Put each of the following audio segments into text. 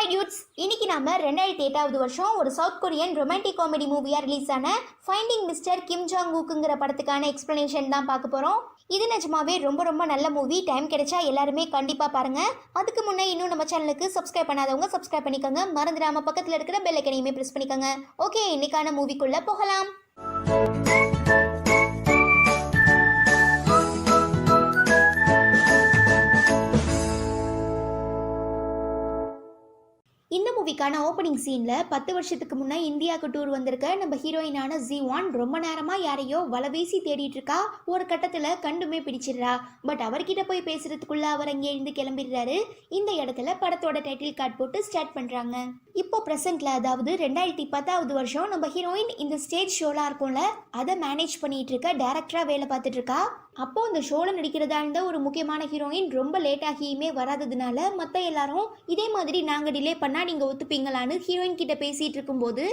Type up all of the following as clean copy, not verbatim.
Hi dudes, இன்னைக்கு நாம 2008வது வருஷம் ஒரு சவுத் கொரியன் ரொமான்டிக் காமெடி மூவியா ரிலீஸ் ஆன ஃபைண்டிங் மிஸ்டர் கிம் ஜாங் ஊக்குங்கிற படத்துக்கான எக்ஸ்பிளனேஷன் தான் பார்க்க போறோம். இது நிஜமாவே ரொம்ப ரொம்ப நல்ல மூவி. டைம் கிடைச்சா எல்லாருமே கண்டிப்பா பாருங்க. அதுக்கு முன்னே இன்னும் நம்ம சேனலுக்கு சப்ஸ்கிரைப் பண்ணாதவங்க சப்ஸ்கிரைப் பண்ணிக்கோங்க. மறந்துடாம பக்கத்துல இருக்கிற பெல் ஐக்கனையுமே பிரஸ் பண்ணிக்கோங்க. ஓகே, இன்னைக்கான மூவிக்குள்ள போகலாம். இந்த மூவிக்கான ஓப்பனிங் சீனில் 10 வருஷத்துக்கு முன்னே இந்தியாவுக்கு டூர் வந்திருக்க நம்ம ஹீரோயினான ஜீவான் ரொம்ப நேரமாக யாரையோ வலை வீசி தேடிட்டு இருக்கா. ஒரு கட்டத்தில் கண்டுமே பிடிச்சிடுறா. பட் அவர்கிட்ட போய் பேசுறதுக்குள்ள அவர் அங்கே இருந்து கிளம்பிடுறாரு. இந்த இடத்துல படத்தோட டைட்டில் கார்டு போட்டு ஸ்டார்ட் பண்ணுறாங்க. இப்போ ப்ரெசென்ட்ல, அதாவது 2010வது வருஷம் நம்ம ஹீரோயின் இந்த ஸ்டேஜ் ஷோலாம் இருக்கும்ல, அதை மேனேஜ் பண்ணிட்டு இருக்க டேரக்டராக வேலை பார்த்துட்டு இருக்கா. அப்போ அந்த ஷோல நடிக்கிறதா இருந்த ஒரு முக்கியமான ஹீரோயின் ரொம்ப லேட் ஆகியுமே வராததுனால மற்ற எல்லாரும் இதே மாதிரி நாங்கள் டிலே பண்ணா நீங்க ஒத்துப்பீங்களான்னு ஹீரோயின் கிட்ட பேசிட்டு இருக்கும்போது,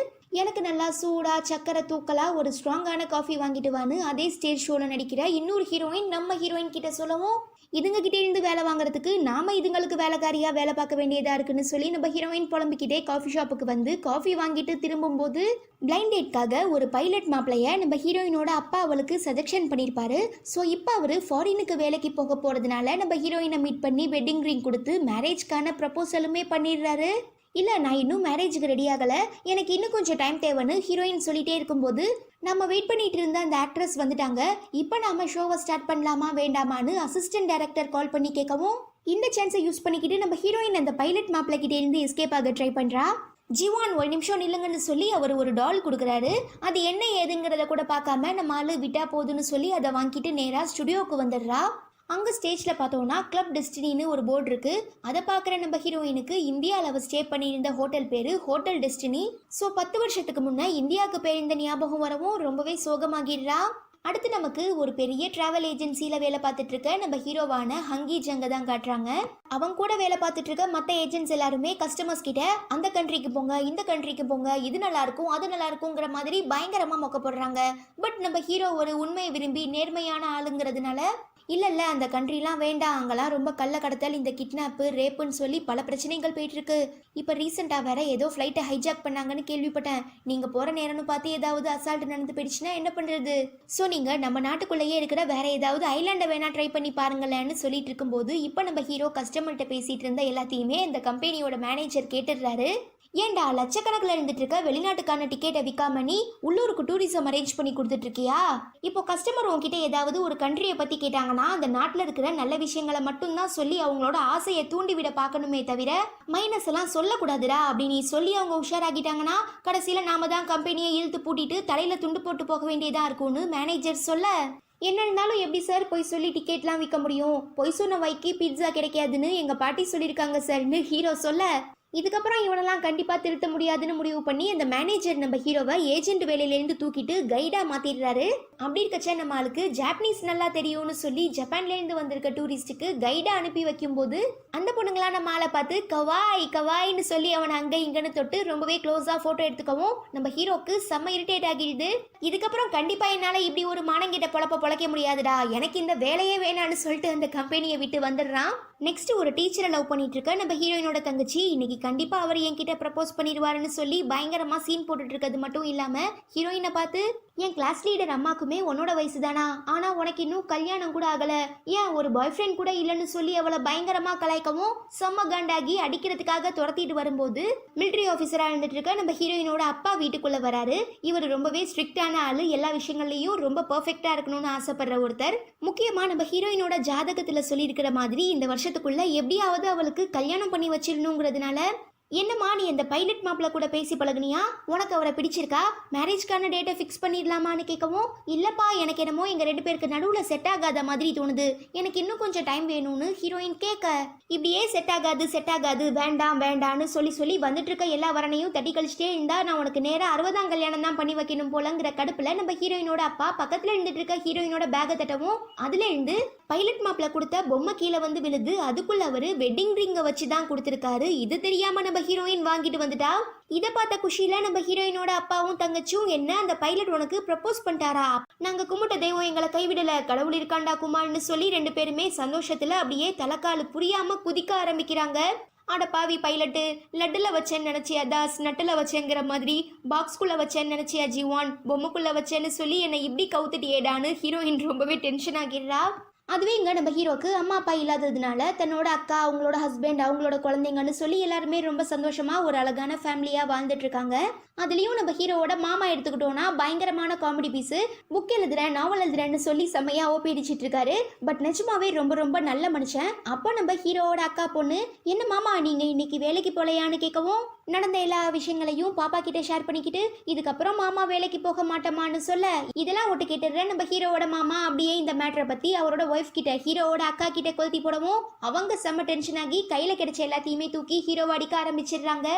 எனக்கு நல்லா சூடா சக்கரை தூக்கலா ஒரு ஸ்ட்ராங்கான காஃபி வாங்கிட்டு வான்னு அதே ஸ்டேஜ் ஷோல நடிக்கிற இன்னொரு ஹீரோயின் நம்ம ஹீரோயின் கிட்ட சொல்லவும், இதுங்க கிட்டே இருந்து வேலை வாங்குறதுக்கு நாம இதுங்களுக்கு வேலைக்காரியா வேலை பார்க்க வேண்டியதா இருக்குன்னு சொல்லி நம்ம ஹீரோயின் புலம்பிக்கிட்டே காஃபி ஷாப்புக்கு வந்து காஃபி வாங்கிட்டு திரும்பும்போது, பிளைண்ட் டேட்காக ஒரு பைலட் மாப்பிளைய நம்ம ஹீரோயினோட அப்பா அவளுக்கு சஜெக்ஷன் பண்ணியிருப்பாரு. ஸோ இப்போ அவர் ஃபாரினுக்கு வேலைக்கு போக போறதுனால நம்ம ஹீரோயினை மீட் பண்ணி வெட்டிங் ரிங் கொடுத்து மேரேஜ்க்கான ப்ரப்போசலுமே பண்ணிடுறாரு. இல்லை, நான் இன்னும் மேரேஜுக்கு ரெடி ஆகலை, எனக்கு இன்னும் கொஞ்சம் டைம் தேவைன்னு ஹீரோயின் சொல்லிட்டே இருக்கும்போது, நம்ம வெயிட் பண்ணிட்டு இருந்த அந்த ஆக்ட்ரஸ் வந்துட்டாங்க. இப்போ நாம ஷோவை ஸ்டார்ட் பண்ணலாமா வேண்டாமான்னு அசிஸ்டன்ட் டைரக்டர் கால் பண்ணி கேட்கவும், இந்த சான்ஸை யூஸ் பண்ணிக்கிட்டு நம்ம ஹீரோயின் அந்த பைலட் மாப்பிள்ளை கிட்டே இருந்து எஸ்கேப் ஆக ட்ரை பண்ணுறா. ஜீவான் ஒரு நிமிஷம் நில்லுங்கன்னு சொல்லி அவர் ஒரு டால் கொடுக்குறாரு. அது என்ன ஏதுங்கிறத கூட பார்க்காம நம்ம ஆளு விட்டா போதுன்னு சொல்லி அதை வாங்கிட்டு நேராக ஸ்டுடியோவுக்கு வந்துடுறா. அங்கே ஸ்டேஜில் பார்த்தோன்னா கிளப் டெஸ்டினின்னு ஒரு போர்டு இருக்குது. அதை பார்க்குற நம்ம ஹீரோயினுக்கு இந்தியாவில் அவள் ஸ்டே பண்ணியிருந்த ஹோட்டல் பேர் ஹோட்டல் டெஸ்டினி. ஸோ 10 வருஷத்துக்கு முன்னே இந்தியாவுக்கு போயிருந்த ஞாபகம் வரவும் ரொம்பவே சோகமாகிடுறா. அடுத்து நமக்கு ஒரு பெரிய டிராவல் ஏஜென்சியில் வேலை பார்த்துட்டு இருக்க நம்ம ஹீரோவான ஹங்கி ஜங்கை தான் காட்டுறாங்க. அவங்க கூட வேலை பார்த்துட்டு இருக்க மற்ற ஏஜென்ட்ஸ் எல்லாருமே கஸ்டமர்ஸ் கிட்ட அந்த கண்ட்ரிக்கு போங்க, இந்த கண்ட்ரிக்கு போங்க, இது நல்லா இருக்கும் அது நல்லா இருக்குங்கிற மாதிரி பயங்கரமாக மொக்க போடுறாங்க. பட் நம்ம ஹீரோ ஒரு உண்மையை விரும்பி நேர்மையான ஆளுங்கிறதுனால, இல்லை அந்த கண்ட்ரிலாம் வேண்டாம், அங்கெல்லாம் ரொம்ப கள்ள கடத்தல், இந்த கிட்னாப்பு ரேப்புன்னு சொல்லி பல பிரச்சனைகள் போயிட்டு இருக்கு. இப்போ ரீசெண்டாக வேற ஏதோ ஃப்ளைட்டை ஹைஜாக் பண்ணாங்கன்னு கேள்விப்பட்டேன். நீங்கள் போகிற நேரம்னு பார்த்து ஏதாவது அசால்ட் நடந்து போயிடுச்சுன்னா என்ன பண்ணுறது? ஸோ நீங்கள் நம்ம நாட்டுக்குள்ளேயே இருக்கிற வேற ஏதாவது ஐலாண்டை வேணா ட்ரை பண்ணி பாருங்களேன்னு சொல்லிட்டு இருக்கும்போது, இப்போ நம்ம ஹீரோ கஸ்டமர்கிட்ட பேசிட்டு இருந்த எல்லாத்தையுமே இந்த கம்பெனியோட மேனேஜர் கேட்டுடுறாரு. ஏண்டா லட்சக்கணக்கில் இருந்துட்டு இருக்க வெளிநாட்டுக்கான டிக்கெட்டை விற்காம நீ உள்ளூருக்கு டூரிசம் அரேஞ்ச் பண்ணி கொடுத்துட்டு இருக்கியா? இப்போ கஸ்டமர் உங்ககிட்ட ஏதாவது ஒரு கண்ட்ரியை பற்றி கேட்டாங்கன்னா அந்த நாட்டில் இருக்கிற நல்ல விஷயங்களை மட்டும்தான் சொல்லி அவங்களோட ஆசையை தூண்டிவிட பார்க்கணுமே தவிர மைனஸ் எல்லாம் சொல்லக்கூடாதுடா அப்படின்னு சொல்லி அவங்க உஷாராகிட்டாங்கன்னா கடைசியில் நாம தான் கம்பெனியை இழுத்து பூட்டிட்டு தலையில் துண்டு போட்டு போக வேண்டியதாக இருக்கும்னு மேனேஜர் சொல்ல, என்ன இருந்தாலும் எப்படி சார் போய் சொல்லி டிக்கெட்லாம் விற்க முடியும்? பொய் சொன்ன வைக்கி பிட்ஸா கிடைக்காதுன்னு எங்கள் பாட்டி சொல்லியிருக்காங்க சார்னு ஹீரோ சொல்ல, இதுக்கப்புறம் இவனெல்லாம் கண்டிப்பாக திருத்த முடியாதுன்னு முடிவு பண்ணி அந்த மேனேஜர் நம்ம ஹீரோவை ஏஜென்ட் வேலையிலேருந்து தூக்கிட்டு கைடாக மாற்றிடுறாரு. அப்படி இருக்கச்ச நம்ம ஆளுக்கு ஜாப்பனீஸ் நல்லா தெரியும்னு சொல்லி ஜப்பான்லேருந்து வந்திருக்க டூரிஸ்ட்டுக்கு கைடாக அனுப்பி வைக்கும்போது அந்த பொண்ணுங்களாம் நம்ம ஆளை பார்த்து கவாய் கவாய்ன்னு சொல்லி அவனை அங்கே இங்கன்னு தொட்டு ரொம்பவே க்ளோஸாக ஃபோட்டோ எடுத்துக்கவும் நம்ம ஹீரோக்கு செம்ம இரிட்டேட் ஆகிடுது. இதுக்கப்புறம் கண்டிப்பாக என்னால் இப்படி ஒரு மானங்கிட்ட பொழைக்க முடியாதுடா, எனக்கு இந்த வேலையே வேணான்னு சொல்லிட்டு அந்த கம்பெனியை விட்டு வந்துடுறான். நெக்ஸ்ட் ஒரு டீச்சரை லவ் பண்ணிட்டு இருக்க நம்ம ஹீரோயினோட தங்கச்சி இன்னைக்கு கண்டிப்பா அவர் என்கிட்ட ப்ரப்போஸ் பண்ணிடுவாருன்னு சொல்லி பயங்கரமா சீன் போட்டுட்டு இருக்கிறது மட்டும் இல்லாம ஹீரோயினை பார்த்து, என் கிளாஸ் லீடர் அம்மாக்குமே உன்னோட வயசு தானா, ஆனா உனக்கு இன்னும் கல்யாணம் கூட ஆகல, ஏன் ஒரு பாய் ஃப்ரெண்ட் கூட இல்லைன்னு சொல்லி அவளை பயங்கரமா கலாய்க்கவும் செம்ம காண்டாகி அடிக்கிறதுக்காக துரத்திட்டு வரும்போது மிலிட்ரி ஆஃபீஸரா இருந்துட்டு இருக்க நம்ம ஹீரோயினோட அப்பா வீட்டுக்குள்ள வராரு. இவர் ரொம்பவே ஸ்ட்ரிக்டான ஆளு, எல்லா விஷயங்கள்லயும் ரொம்ப பெர்ஃபெக்டா இருக்கணும்னு ஆசைப்படுற ஒருத்தர். முக்கியமா நம்ம ஹீரோயினோட ஜாதகத்துல சொல்லி இருக்கிற மாதிரி இந்த வருஷத்துக்குள்ள எப்படியாவது அவளுக்கு கல்யாணம் பண்ணி வச்சிடணுங்கிறதுனால, என்னம்மா நீ இந்த பைலட் மாப்பிள்ள கூட பேசி பழகுனியா, உனக்கு அவரை பிடிச்சிருக்கா, மேரேஜ்க்கான டேட்டை ஃபிக்ஸ் பண்ணிடலாமான்னு கேட்கவும், இல்லைப்பா எனக்கு என்னமோ எங்கள் 2 பேருக்கு நடுவில் செட் ஆகாத மாதிரி தோணுது, எனக்கு இன்னும் கொஞ்சம் டைம் வேணும்னு ஹீரோயின் கேட்க, இப்படியே செட் ஆகாது வேண்டாம் வேண்டான்னு சொல்லி வந்துட்டு இருக்க எல்லா வரனையும் தட்டி கழிச்சிட்டே இருந்தா நான் உனக்கு நேராக 60ஆம் கல்யாணம் தான் பண்ணி வைக்கணும் போலங்கிற கடுப்பில் நம்ம ஹீரோயினோட அப்பா பக்கத்தில் இருந்துட்டு இருக்க ஹீரோயினோட பேக்கை தட்டவும், அதுல இருந்து பைலட் மாப்பிள்ள கொடுத்த பொம்மை கீழே வந்து விழுது. அதுக்குள்ள அவரு வெட்டிங் ரிங்கை வச்சு தான் கொடுத்துருக்காரு. இது தெரியாம நம்ம ஹீரோயின் வாங்கிட்டு வந்துட்டா. இதை பார்த்த குஷியில நம்ம ஹீரோயினோட அப்பாவும் தங்கச்சும், என்ன அந்த பைலட் உனக்கு ப்ரப்போஸ் பண்ணிட்டாரா, நாங்க கும்பிட்ட தெய்வம் எங்களை கைவிடல, கடவுள் இருக்காண்டா குமார்னு சொல்லி 2 பேருமே சந்தோஷத்துல அப்படியே தலைக்காலு புரியாம குதிக்க ஆரம்பிக்கிறாங்க. அட பாவி பைலட்டு, லட்டுல வச்சேன்னு நினைச்சியா தாஸ், நட்டுல வச்சேங்கிற மாதிரி பாக்ஸ்குள்ள வச்சேன்னு நினைச்சியா ஜிவான், பொம்மைக்குள்ள வச்சேன்னு சொல்லி என்னை இப்படி கவுத்துட்டியேடான்னு ஹீரோயின் ரொம்பவே டென்ஷன் ஆகிடுறா. அதுவே இங்கே நம்ம ஹீரோக்கு அம்மா அப்பா இல்லாததுனால தன்னோட அக்கா, அவங்களோட ஹஸ்பண்ட், அவங்களோட குழந்தைங்கன்னு சொல்லி எல்லாருமே ரொம்ப சந்தோஷமாக ஒரு அழகான ஃபேமிலியாக வாழ்ந்துட்டு இருக்காங்க. அதுலேயும் நம்ம ஹீரோவோட மாமா எடுத்துக்கிட்டோன்னா பயங்கரமான காமெடி பீஸு. புக் எழுதுறேன், நாவல் எழுதுறேன்னு சொல்லி செம்மையாக ஓப்பிடிச்சிட்டு இருக்காரு. பட் நிஜமாவே ரொம்ப ரொம்ப நல்ல மனுஷன். அப்போ நம்ம ஹீரோவோட அக்கா பொண்ணு, என்ன மாமா நீங்கள் இன்னைக்கு வேலைக்கு போகலையான்னு கேட்கவும், நடந்த எல்லா விஷயங்களையும் பாப்பா கிட்ட ஷேர் பண்ணிக்கிட்டு இதுக்கப்புறம் மாமா வேலைக்கு போக மாட்டோமான்னு சொல்ல, இதெல்லாம் ஒட்டு கேட்டுடுறேன் நம்ம ஹீரோவோட மாமா அப்படியே இந்த மேட்டரை பற்றி அவரோட ஒய்ஃப் கிட்ட, ஹீரோவோட அக்கா கிட்ட கொளுத்தி போடவும் அவங்க செம்ம டென்ஷன் ஆகி கையில் கிடைச்ச எல்லாத்தையுமே தூக்கி ஹீரோவை அடிக்க ஆரம்பிச்சிடுறாங்க.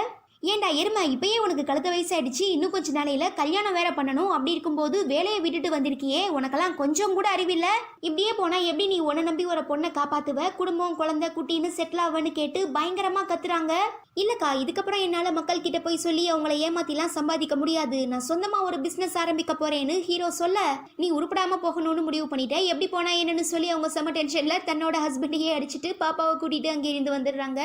ஏன்டா எருமை, இப்பயே உனக்கு கழுத்த வயசாயிடுச்சு, இன்னும் கொஞ்ச நாளையில கல்யாணம் வேற பண்ணணும், அப்படி இருக்கும்போது வேலையை விட்டுட்டு வந்திருக்கியே, உனக்கெல்லாம் கொஞ்சம் கூட அறிவில்ல. இப்படியே போனா எப்படி நீ உன்னை நம்பி ஒரு பொண்ணை காப்பாத்துவ, குடும்பம் குழந்தை குட்டின்னு செட்டில் ஆவன்னு கேட்டு பயங்கரமா கத்துறாங்க. இல்லக்கா, இதுக்கப்புறம் என்னால மக்கள் கிட்ட போய் சொல்லி அவங்கள ஏமாத்திலாம் சம்பாதிக்க முடியாது, நான் சொந்தமா ஒரு பிசினஸ் ஆரம்பிக்க போறேன்னு ஹீரோ சொல்ல, நீ உருப்படாம போகணும்னு முடிவு பண்ணிட்ட, எப்படி போனா என்னன்னு சொல்லி அவங்க செம்ம டென்ஷன்ல தன்னோட ஹஸ்பண்டையே அடிச்சுட்டு பாப்பாவை கூட்டிட்டு அங்கே இருந்து வந்துடுறாங்க.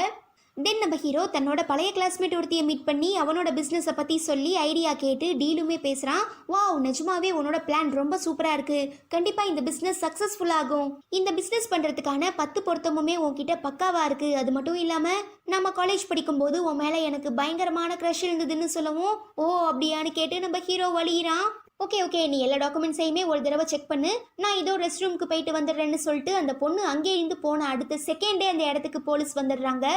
தென் நம்ம ஹீரோ தன்னோட பழைய கிளாஸ்மேட் ஒருத்தியை மீட் பண்ணி அவனோட பிஸ்னஸை பற்றி சொல்லி ஐடியா கேட்டு டீலுமே பேசுகிறான். வாவ், நிஜமாவே உன்னோட பிளான் ரொம்ப சூப்பராக இருக்குது, கண்டிப்பாக இந்த பிஸ்னஸ் சக்ஸஸ்ஃபுல் ஆகும், இந்த பிஸ்னஸ் பண்ணுறதுக்கான 10 பொருத்தமுமே உன்கிட்ட பக்காவாக இருக்குது, அது மட்டும் இல்லாமல் நம்ம காலேஜ் படிக்கும்போது உன் மேலே எனக்கு பயங்கரமான க்ரஷ் இருந்ததுன்னு சொல்லவும், ஓ அப்படியான்னு கேட்டு நம்ம ஹீரோ வலிகிறான். ஓகே நீ எல்லா டாக்குமெண்ட்ஸையுமே ஒரு தடவை செக் பண்ணு, நான் இதோ ரெஸ்ட் ரூமுக்கு போயிட்டு வந்துடுறேன்னு சொல்லிட்டு அந்த பொண்ணு அங்கே இருந்து போன அடுத்த செகண்டே அந்த இடத்துக்கு போலீஸ் வந்துடுறாங்க.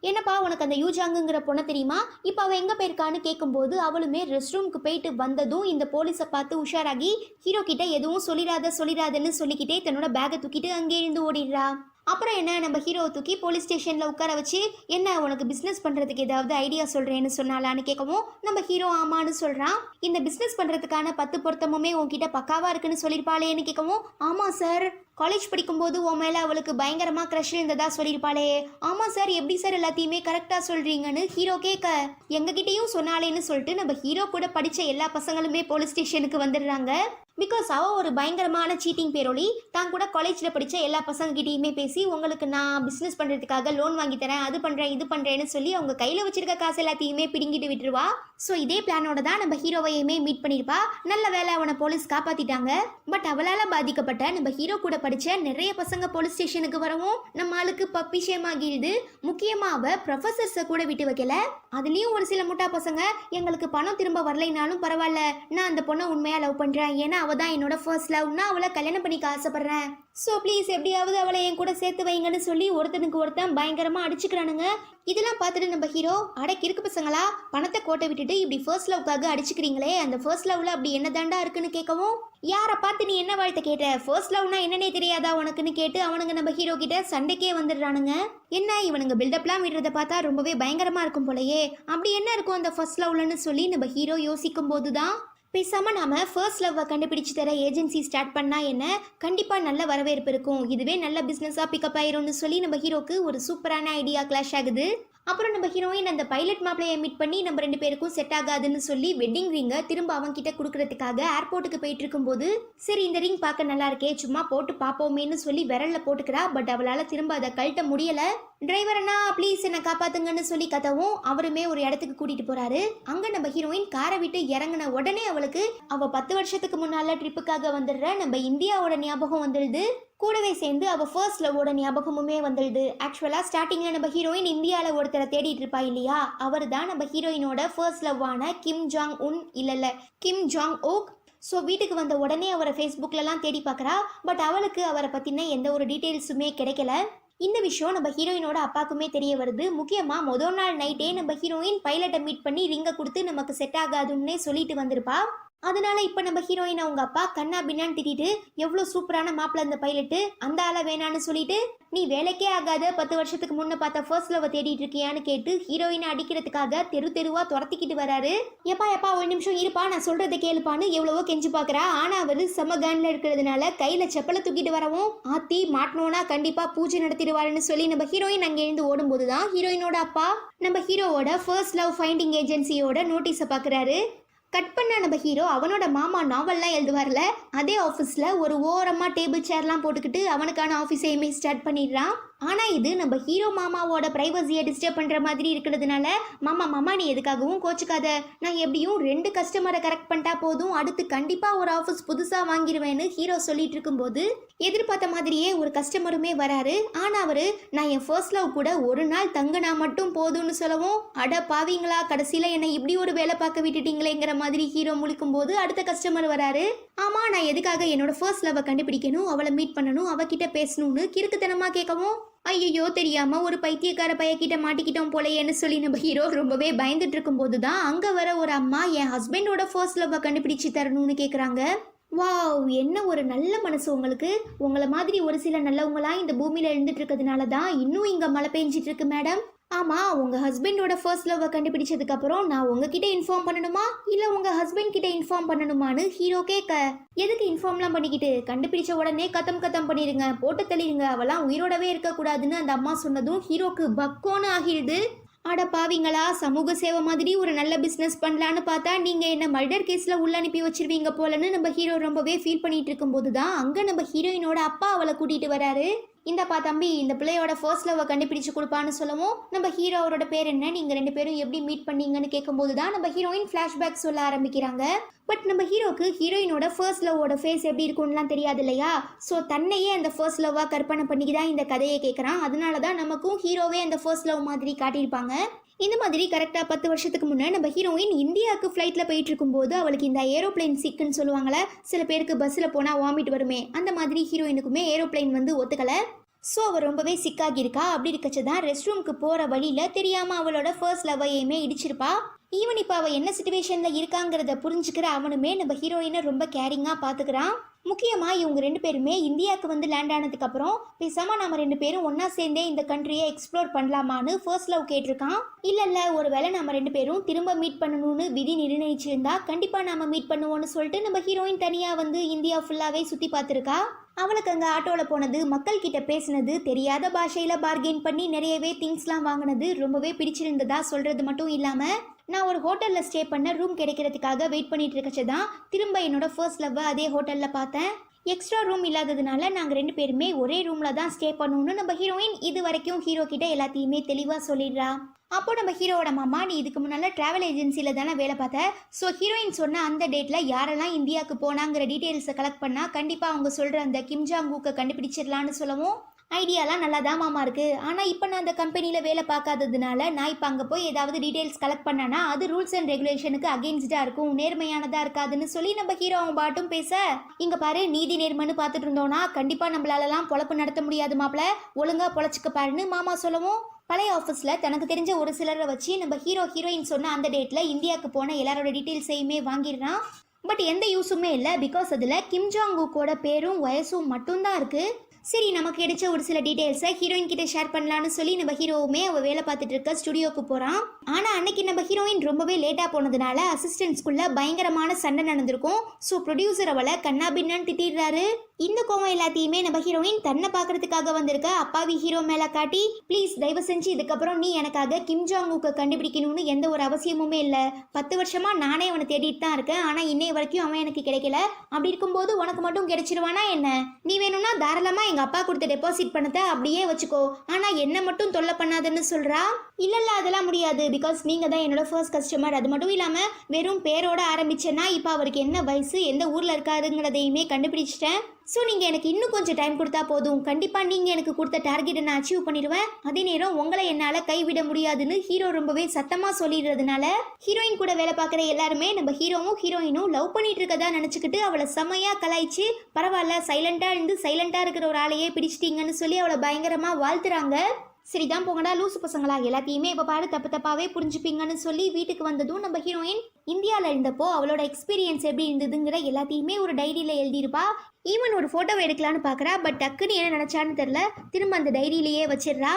என்னப்பா உனக்கு அந்த யூஜாங்குங்கிற பொண்ணை தெரியுமா, இப்போ அவள் எங்கே போயிருக்கான்னு கேட்கும்போது அவளுமே ரெஸ்ட் ரூமுக்கு போயிட்டு வந்ததும் இந்த போலீஸை பார்த்து உஷாராகி ஹீரோ கிட்ட எதுவும் சொல்லிடாதுன்னு சொல்லிக்கிட்டே தன்னோட பேக்கை தூக்கிட்டு அங்கே இருந்து ஓடிடுறா. அப்புறம் என்ன, நம்ம ஹீரோவை தூக்கி போலீஸ் ஸ்டேஷனில் உட்கார வச்சு, என்ன உனக்கு பிஸ்னஸ் பண்ணுறதுக்கு ஏதாவது ஐடியா சொல்கிறேன்னு சொன்னாலான்னு கேட்கவும் நம்ம ஹீரோ ஆமான்னு சொல்கிறான். இந்த பிஸ்னஸ் பண்ணுறதுக்கான 10 பொருத்தமுமே உன்கிட்ட பக்காவாக இருக்குன்னு சொல்லியிருப்பாளேன்னு கேட்கவும், ஆமாம் சார், காலேஜ் படிக்கும்போது உன் மேலே அவளுக்கு பயங்கரமாக க்ரஷ் இருந்ததா சொல்லியிருப்பாளே. ஆமாம் சார், எப்படி சார் எல்லாத்தையுமே கரெக்டாக சொல்கிறீங்கன்னு ஹீரோ கேட்க, எங்ககிட்டையும் சொன்னாலேன்னு சொல்லிட்டு நம்ம ஹீரோ கூட படித்த எல்லா பசங்களுமே போலீஸ் ஸ்டேஷனுக்கு வந்துடுறாங்க. பிகாஸ் அவள் ஒரு பயங்கரமான சீட்டிங் பேரொலி, தான் கூட காலேஜில் படித்த எல்லா பசங்ககிட்டையுமே பேசி உங்களுக்கு நான் பிஸ்னஸ் பண்ணுறதுக்காக லோன் வாங்கி தரேன், அது பண்ணுறேன் இது பண்ணுறேன்னு சொல்லி அவங்க கையில் வச்சிருக்க காசு எல்லாத்தையுமே பிடுங்கிட்டு விட்டுருவா. ஸோ இதே பிளானோட தான் நம்ம ஹீரோவையுமே மீட் பண்ணியிருப்பா. நல்ல வேலை அவனை போலீஸ் காப்பாற்றிட்டாங்க. பட் அவளால் பாதிக்கப்பட்ட நம்ம ஹீரோ கூட படித்த நிறைய பசங்க போலீஸ் ஸ்டேஷனுக்கு வரவும் நம்ம ஆளுக்கு பப்பி ஷேம் ஆகிடுது. முக்கியமாக அவள் ப்ரொஃபஸர்ஸை கூட விட்டு வைக்கல. அதுலேயும் ஒரு சில முட்டா பசங்க, எங்களுக்கு பணம் திரும்ப வரலைனாலும் பரவாயில்ல, நான் அந்த பொண்ணை உண்மையாக லவ் பண்ணுறேன், ஏன்னா அவள் தான் என்னோட ஃபர்ஸ்ட் லவ், நான் அவளை கல்யாணம் பண்ணிக்க ஆசைப்பட்றேன், ஸோ ப்ளீஸ் எப்படியாவது அவளை என் கூட சேர்த்து வைங்கன்னு சொல்லி ஒருத்தனுக்கு ஒருத்தன் பயங்கரமாக அடிச்சுக்கிறானுங்க. இதெல்லாம் பார்த்துட்டு நம்ம ஹீரோ, கிறுக்கு பசங்களா, பணத்தை கோட்டை விட்டுட்டு இப்படி ஃபர்ஸ்ட் லவ்க்காக அடிச்சுக்கிறீங்களே, அந்த ஃபர்ஸ்ட் லவ்ல அப்படி என்ன தாண்டா இருக்குன்னு கேட்கவும், யாரை பார்த்து நீ என்ன வாழ்த்த கேட்ட, ஃபர்ஸ்ட் லவ்னா என்னன்னே தெரியாதா உனக்குன்னு கேட்டு அவனுங்க நம்ம ஹீரோ கிட்ட சண்டைக்கே வந்துடுறானுங்க. என்ன இவனுங்க பில்டப்லாம் விடுறத பார்த்தா ரொம்பவே பயங்கரமாக இருக்கும் போலயே, அப்படி என்ன இருக்கும் அந்த ஃபர்ஸ்ட் லவ்லன்னு சொல்லி நம்ம ஹீரோ யோசிக்கும் போது தான், பேசாமல் நாம் ஃபர்ஸ்ட் லவ்வை கண்டுபிடிச்சி தர ஏஜென்சி ஸ்டார்ட் பண்ணால் என்ன, கண்டிப்பாக நல்ல வரவேற்பு இருக்கும், இதுவே நல்ல பிஸ்னஸாக பிக்கப் ஆயிரும்னு சொல்லி நம்ம ஹீரோக்கு ஒரு சூப்பரான ஐடியா கிளாஷ் ஆகுது. அப்புறம் நம்ம ஹீரோயின் அந்த பைலட் மாப்பிளையை மீட் பண்ணி நம்ம 2 பேருக்கும் செட் ஆகாதுன்னு சொல்லி வெட்டிங் ரிங்கை திரும்ப அவன்கிட்ட கொடுக்கறதுக்காக ஏர்போர்ட்டுக்கு போயிட்டு இருக்கும்போது, சரி இந்த ரிங் பார்க்க நல்லா இருக்கே, சும்மா போட்டு பார்ப்போமேன்னு சொல்லி விரல்ல போட்டுக்கிறா. பட் அவளால் திரும்ப அதை கழட்ட முடியல. டிரைவர் அண்ணா ப்ளீஸ் என்னை காப்பாத்துங்கன்னு சொல்லி கத்தவும் அவருமே ஒரு இடத்துக்கு கூட்டிட்டு போறாரு. அங்க நம்ம ஹீரோயின் காரை விட்டு இறங்கின உடனே அவளுக்கு அவ 10 வருஷத்துக்கு முன்னால ட்ரிப்புக்காக வந்துடுற நம்ம இந்தியாவோட ஞாபகம் வந்துடுது. கூடவே சேர்ந்து அவள் ஃபர்ஸ்ட் லவ்வோட ஞாபகமுமே வந்துடுது. ஆக்சுவலாக ஸ்டார்டிங்கில் நம்ம ஹீரோயின் இந்தியாவில் ஒருத்தரை தேடிட்டு இருப்பா இல்லையா, அவர் தான் நம்ம ஹீரோயினோட ஃபர்ஸ்ட் லவ்வான கிம் ஜாங் உன் இல்லை கிம் ஜாங் ஓக். ஸோ வீட்டுக்கு வந்த உடனே அவரை ஃபேஸ்புக்கிலலாம் தேடி பார்க்குறா. பட் அவளுக்கு அவரை பற்றின எந்த ஒரு டீட்டெயில்ஸுமே கிடைக்கல. இந்த விஷயம் நம்ம ஹீரோயினோட அப்பாக்குமே தெரிய வருது. முக்கியமாக முதல் நாள் நைட்டே நம்ம ஹீரோயின் பைலட்டை மீட் பண்ணி ரிங்கை கொடுத்து நமக்கு செட் ஆகாதுன்னே சொல்லிட்டு வந்திருப்பா. அதனால இப்போ நம்ம ஹீரோயின் அவங்க அப்பா கண்ணா பின்னான்னு திட்டிட்டு, எவ்வளோ சூப்பரான மாப்பிள்ள இந்த பைலட்டு, அந்த ஆளை வேணான்னு சொல்லிட்டு, நீ வேலைக்கே ஆகாத 10 வருஷத்துக்கு முன்ன பார்த்த ஃபர்ஸ்ட் லவ் தேடிட்டு இருக்கியான்னு கேட்டு ஹீரோயினை அடிக்கிறதுக்காக தெருவா துரத்திக்கிட்டு வராரு. எப்பா ஒரு நிமிஷம் இருப்பா, நான் சொல்றதை கேளுப்பான்னு எவ்வளவோ கெஞ்சு பார்க்குறா. ஆனால் அவர் செம கன்ல இருக்கிறதுனால கையில் செப்பலை தூக்கிட்டு வரவும், ஆத்தி மாட்டினோன்னா கண்டிப்பாக பூஜை நடத்திடுவாருன்னு சொல்லி நம்ம ஹீரோயின் அங்கே இருந்து ஓடும்போது தான் ஹீரோயினோட அப்பா நம்ம ஹீரோவோட ஃபர்ஸ்ட் லவ் ஃபைண்டிங் ஏஜென்சியோட நோட்டீஸை பார்க்குறாரு. கட் பண்ண நம்ம ஹீரோ அவனோட மாமா நாவல்லாம் எழுதுவார்ல, அதே ஆஃபீஸில் ஒரு ஓரமாக டேபிள் சேர்லாம் போட்டுக்கிட்டு அவனுக்கான ஆஃபீஸையுமே ஸ்டார்ட் பண்ணிடுறான். ஆனா இது நம்ம ஹீரோ மாமாவோட பிரைவசியை டிஸ்டர்ப் பண்ற மாதிரி இருக்கிறதுனால, மாமா நீ எதுக்காகவும் கோச்சுக்காத, நான் எப்படியும் 2 கஸ்டமரை கரெக்ட் பண்ணிட்டா போதும், அடுத்து கண்டிப்பா ஒரு ஆஃபீஸ் புதுசா வாங்கிடுவேன்னு ஹீரோ சொல்லிட்டு இருக்கும்போது எதிர்பார்த்த மாதிரியே ஒரு கஸ்டமருமே வராரு. ஆனா அவரு நான் என் ஃபர்ஸ்ட் லவ் கூட ஒரு நாள் தங்குனா மட்டும் போதும்னு சொல்லவும், அட பாவீங்களா கடைசியில என்னை இப்படி ஒரு வேலை பார்க்க விட்டுட்டீங்களேங்கிற மாதிரி ஹீரோ முழிக்கும் போது அடுத்த கஸ்டமர் வராரு. ஆமா நான் எதுக்காக என்னோட ஃபர்ஸ்ட் லவ்வை கண்டுபிடிக்கணும், அவளை மீட் பண்ணணும், அவகிட்ட பேசணும்னு கிறுக்குத்தனமா கேட்கவும், ஐயோ தெரியாம ஒரு பைத்தியக்கார பையக்கிட்ட மாட்டிக்கிட்டோம் போலையேன்னு சொல்லி நம்ம ஹீரோ ரொம்பவே பயந்துட்டு இருக்கும் போதுதான் அங்க வர ஒரு அம்மா என் ஹஸ்பண்டோட ஃபர்ஸ்ட் லவ்வை கண்டுபிடிச்சு தரணும்னு கேக்குறாங்க. வாவ், என்ன ஒரு நல்ல மனசு உங்களுக்கு. உங்களை மாதிரி ஒரு சில நல்லவங்களா இந்த பூமியில இருந்துட்டு இருக்கிறதுனால தான் இன்னும் இங்க மழை பெஞ்சிட்டு இருக்கு மேடம். ஆமா, உங்க ஹஸ்பண்டோட ஃபர்ஸ்ட் லவ்வை கண்டுபிடிச்சதுக்கு அப்புறம் நான் உங்ககிட்ட இன்ஃபார்ம் பண்ணணுமா இல்ல உங்க ஹஸ்பண்ட் கிட்ட இன்ஃபார்ம் பண்ணணுமான்னு ஹீரோ கேட்க, எதுக்கு இன்ஃபார்ம்லாம் பண்ணிக்கிட்டு, கண்டுபிடிச்ச உடனே கத்தம் பண்ணிருங்க, போட்டு தள்ளிடுங்க, அவெல்லாம் உயிரோடவே இருக்க கூடாதுன்னு அந்த அம்மா சொன்னதும் ஹீரோக்கு பக்கோன்னு ஆகிடுது. அட பாவிங்களா, சமூக சேவை மாதிரி ஒரு நல்ல பிஸ்னஸ் பண்ணலான்னு பார்த்தா நீங்க என்ன மர்டர் கேஸ்ல உள்ள அனுப்பி வச்சிருவீங்க போலன்னு நம்ம ஹீரோ ரொம்பவே ஃபீல் பண்ணிட்டு இருக்கும் போதுதான் அங்க நம்ம ஹீரோயினோட அப்பா அவளை கூட்டிட்டு வராரு. இந்தப்பா தம்பி, இந்த பிள்ளையோட ஃபர்ஸ்ட் லவ்வை கண்டுபிடிச்சு கொடுப்பான்னு சொல்லவும், நம்ம ஹீரோ அவரோட பேர் என்ன, நீங்க 2 பேரும் எப்படி மீட் பண்ணீங்கன்னு கேட்கும்போது தான் நம்ம ஹீரோயின் ஃபிளாஷ்பேக் சொல்ல ஆரம்பிக்கிறாங்க. பட் நம்ம ஹீரோக்கு ஹீரோயினோட ஃபர்ஸ்ட் லவ்வோட ஃபேஸ் எப்படி இருக்கும்லாம் தெரியாது இல்லையா. ஸோ தன்னையே அந்த ஃபர்ஸ்ட் லவ்வா கற்பனை பண்ணிக்கு தான் இந்த கதையை கேட்குறான். அதனால தான் நமக்கும் ஹீரோவே அந்த ஃபர்ஸ்ட் லவ் மாதிரி காட்டியிருப்பாங்க. இந்த மாதிரி கரெக்டாக 10 வருஷத்துக்கு முன்னே நம்ம ஹீரோயின் இந்தியாவுக்கு ஃப்ளைட்டில் போயிட்டு இருக்கும்போது அவளுக்கு இந்த ஏரோப்ளைன் சிக்குன்னு சொல்லுவாங்களே, சில பேருக்கு பஸ்ஸில் போனால் வாமிட் வருமே, அந்த மாதிரி ஹீரோயினுக்குமே ஏரோப்ளைன் வந்து ஒத்துக்கலை. ஸோ அவள் ரொம்பவே சிக்காகியிருக்கா. அப்படி இருக்கச்சு தான் ரெஸ்ட் ரூமுக்கு போகிற வழியில் தெரியாமல் அவளோட ஃபர்ஸ்ட் லவ்வையுமே இடிச்சிருப்பா. ஈவன் இப்போ அவள் என்ன சுச்சுவேஷனில் இருக்காங்கிறத புரிஞ்சுக்கிற அவனுமே நம்ம ஹீரோயினை ரொம்ப கேரிங்காக பார்த்துக்கிறான். முக்கியமாக இவங்க 2 பேருமே இந்தியாவுக்கு வந்து லேண்ட் ஆனதுக்கப்புறம் பேசாமல் நம்ம 2 பேரும் ஒன்றா சேர்ந்தே இந்த கண்ட்ரியை எக்ஸ்ப்ளோர் பண்ணலாமான்னு ஃபர்ஸ்ட் லவ் கேட்டிருக்கான். இல்லை ஒருவேளை நம்ம 2 பேரும் திரும்ப மீட் பண்ணணும்னு விதி நிர்ணயிச்சிருந்தா கண்டிப்பாக நம்ம மீட் பண்ணுவோன்னு சொல்லிட்டு நம்ம ஹீரோயின் தனியாக வந்து இந்தியா ஃபுல்லாகவே சுற்றி பார்த்துருக்கா. அவளுக்கு அங்கே ஆட்டோவில் போனது, மக்கள் கிட்ட பேசினது, தெரியாத பாஷையில் பார்கெயின் பண்ணி நிறையவே திங்ஸ்லாம் வாங்கினது ரொம்பவே பிடிச்சிருந்ததா சொல்கிறது மட்டும் இல்லாமல், நான் ஒரு ஹோட்டலில் ஸ்டே பண்ண ரூம் கிடைக்கிறதுக்காக வெயிட் பண்ணிட்டு இருக்கச்சு தான் திரும்ப என்னோட ஃபர்ஸ்ட் லவ்வை அதே ஹோட்டலில் பார்த்தேன். எக்ஸ்ட்ரா ரூம் இல்லாததுனால நாங்கள் 2 பேருமே ஒரே ரூமில் தான் ஸ்டே பண்ணணும்னு நம்ம ஹீரோயின் இது வரைக்கும் ஹீரோ கிட்ட எல்லாத்தையுமே தெளிவாக சொல்லிடுறா. அப்போ நம்ம ஹீரோவோட மாமா, நீ இதுக்கு முன்னால் ட்ராவல் ஏஜென்சியில் தானே வேலை பார்த்த, ஸோ ஹீரோயின் சொன்ன அந்த டேட்டில் யாரெல்லாம் இந்தியாவுக்கு போனாங்கிற டீட்டெயில்ஸை கலெக்ட் பண்ணால் கண்டிப்பாக அவங்க சொல்கிற அந்த கிம்ஜாங்கூக்கை கண்டுபிடிச்சிடலான்னு சொல்லவும், ஐடியாலாம் நல்லா தான் மாமா இருக்குது, ஆனால் இப்போ நான் அந்த கம்பெனியில் வேலை பார்க்காததுனால நான் இப்போ அங்கே போய் ஏதாவது டீட்டெயில்ஸ் கலெக்ட் பண்ணானா அது ரூல்ஸ் அண்ட் ரெகுலேஷனுக்கு அகெயின்ஸ்டாக இருக்கும், நேர்மையானதாக இருக்காதுன்னு சொல்லி நம்ம ஹீரோ அவன் பாட்டும் பேச, இங்கே பாரு நீதி நேர்மைன்னு பார்த்துட்டு இருந்தோன்னா கண்டிப்பாக நம்மளாலலாம் பொழப்பு நடத்த முடியாது மாப்பிள்ள, ஒழுங்காக பொழைச்சிக்க பாருன்னு மாமா சொல்லவும், பழைய ஆஃபீஸில் தனக்கு தெரிஞ்ச ஒரு சிலரை வச்சு நம்ம ஹீரோயின் சொன்ன அந்த டேட்டில் இந்தியாவுக்கு போன எல்லாரோட டீட்டெயில்ஸையுமே வாங்கிடுறான். பட் எந்த யூஸுமே இல்லை, பிகாஸ் அதில் கிம்ஜாங்கூக்கோட பேரும் வயசும் மட்டும்தான் இருக்குது. சரி, நமக்கு கிடைச்ச ஒரு சில டீட்டெயில்ஸை ஹீரோயின் கிட்ட ஷேர் பண்ணலான்னு சொல்லி நம்ம ஹீரோவுமே அவள் வேலை பார்த்துட்டு இருக்க ஸ்டுடியோக்கு போகிறான். ஆனால் அன்னைக்கு நம்ம ஹீரோயின் ரொம்பவே லேட்டாக போனதுனால அசிஸ்டன்ட்ஸ்குள்ள பயங்கரமான சண்டை நடந்திருக்கும். ஸோ ப்ரொடியூசர் அவளை கண்ணா பின்னான்னு திட்டிடுறாரு. இந்த கோவம் எல்லாத்தையுமே நம்ம ஹீரோயின் தன்னை பார்க்கறதுக்காக வந்திருக்க அப்பாவி ஹீரோ மேலே காட்டி, ப்ளீஸ் தயவு செஞ்சு இதுக்கப்புறம் நீ எனக்காக கிம்ஜாங்கூக்கை கண்டுபிடிக்கணும்னு எந்த ஒரு அவசியமுமே இல்லை, 10 வருஷமாக நானே அவனை தேடிட்டு தான் இருக்கேன், ஆனால் இன்னைய வரைக்கும் அவன் எனக்கு கிடைக்கல, அப்படி இருக்கும்போது உனக்கு மட்டும் கிடைச்சிருவானா என்ன, நீ வேணும்னா தாராளமாக எங்கள் அப்பா கொடுத்த டெபாசிட் பணத்தை அப்படியே வச்சுக்கோ, ஆனால் என்ன மட்டும் தொல்லை பண்ணாதுன்னு சொல்கிறா. இல்லைல்ல அதெல்லாம் முடியாது, பிகாஸ் நீங்கள் தான் என்னோட ஃபர்ஸ்ட் கஸ்டமர், அது மட்டும் இல்லாமல் வெறும் பேரோட ஆரம்பிச்சேன்னா இப்போ அவருக்கு என்ன வயசு, எந்த ஊரில் இருக்காருங்கிறதையுமே கண்டுபிடிச்சிட்டேன். ஸோ நீங்கள் எனக்கு இன்னும் கொஞ்சம் டைம் கொடுத்தா போதும், கண்டிப்பாக நீங்கள் எனக்கு கொடுத்த டார்கெட்டை நான் அச்சீவ் பண்ணிடுவேன், அதே நேரம் உங்களை என்னால் கைவிட முடியாதுன்னு ஹீரோ ரொம்பவே சத்தமாக சொல்லிடுறதுனால ஹீரோயின் கூட வேலை பார்க்குற எல்லாருமே நம்ம ஹீரோவும் ஹீரோயினும் லவ் பண்ணிட்டு இருக்கதா நினச்சிக்கிட்டு அவளை செம்மையாக கலாய்ச்சி, பரவாயில்ல சைலண்டாக இருந்து சைலண்டாக இருக்கிற ஒரு ஆளையே பிடிச்சிட்டிங்கன்னு சொல்லி அவளை பயங்கரமாக வாழ்த்துறாங்க. சரிதான் போங்கடா லூசு பசங்களா, எல்லாத்தையுமே இப்போ பாரு தப்பு தப்பாவே புரிஞ்சுப்பீங்கன்னு சொல்லி வீட்டுக்கு வந்ததும் நம்ம ஹீரோயின் இந்தியாவில் இருந்தப்போ அவளோட எக்ஸ்பீரியன்ஸ் எப்படி இருந்ததுங்கிற எல்லாத்தையுமே ஒரு டைரியில் எழுதியிருப்பா. ஈவன் ஒரு ஃபோட்டோவை எடுக்கலான்னு பார்க்குறா, பட் டக்குன்னு என்ன நினச்சான்னு தெரில, திரும்ப அந்த டைரியிலேயே வச்சிடுறா.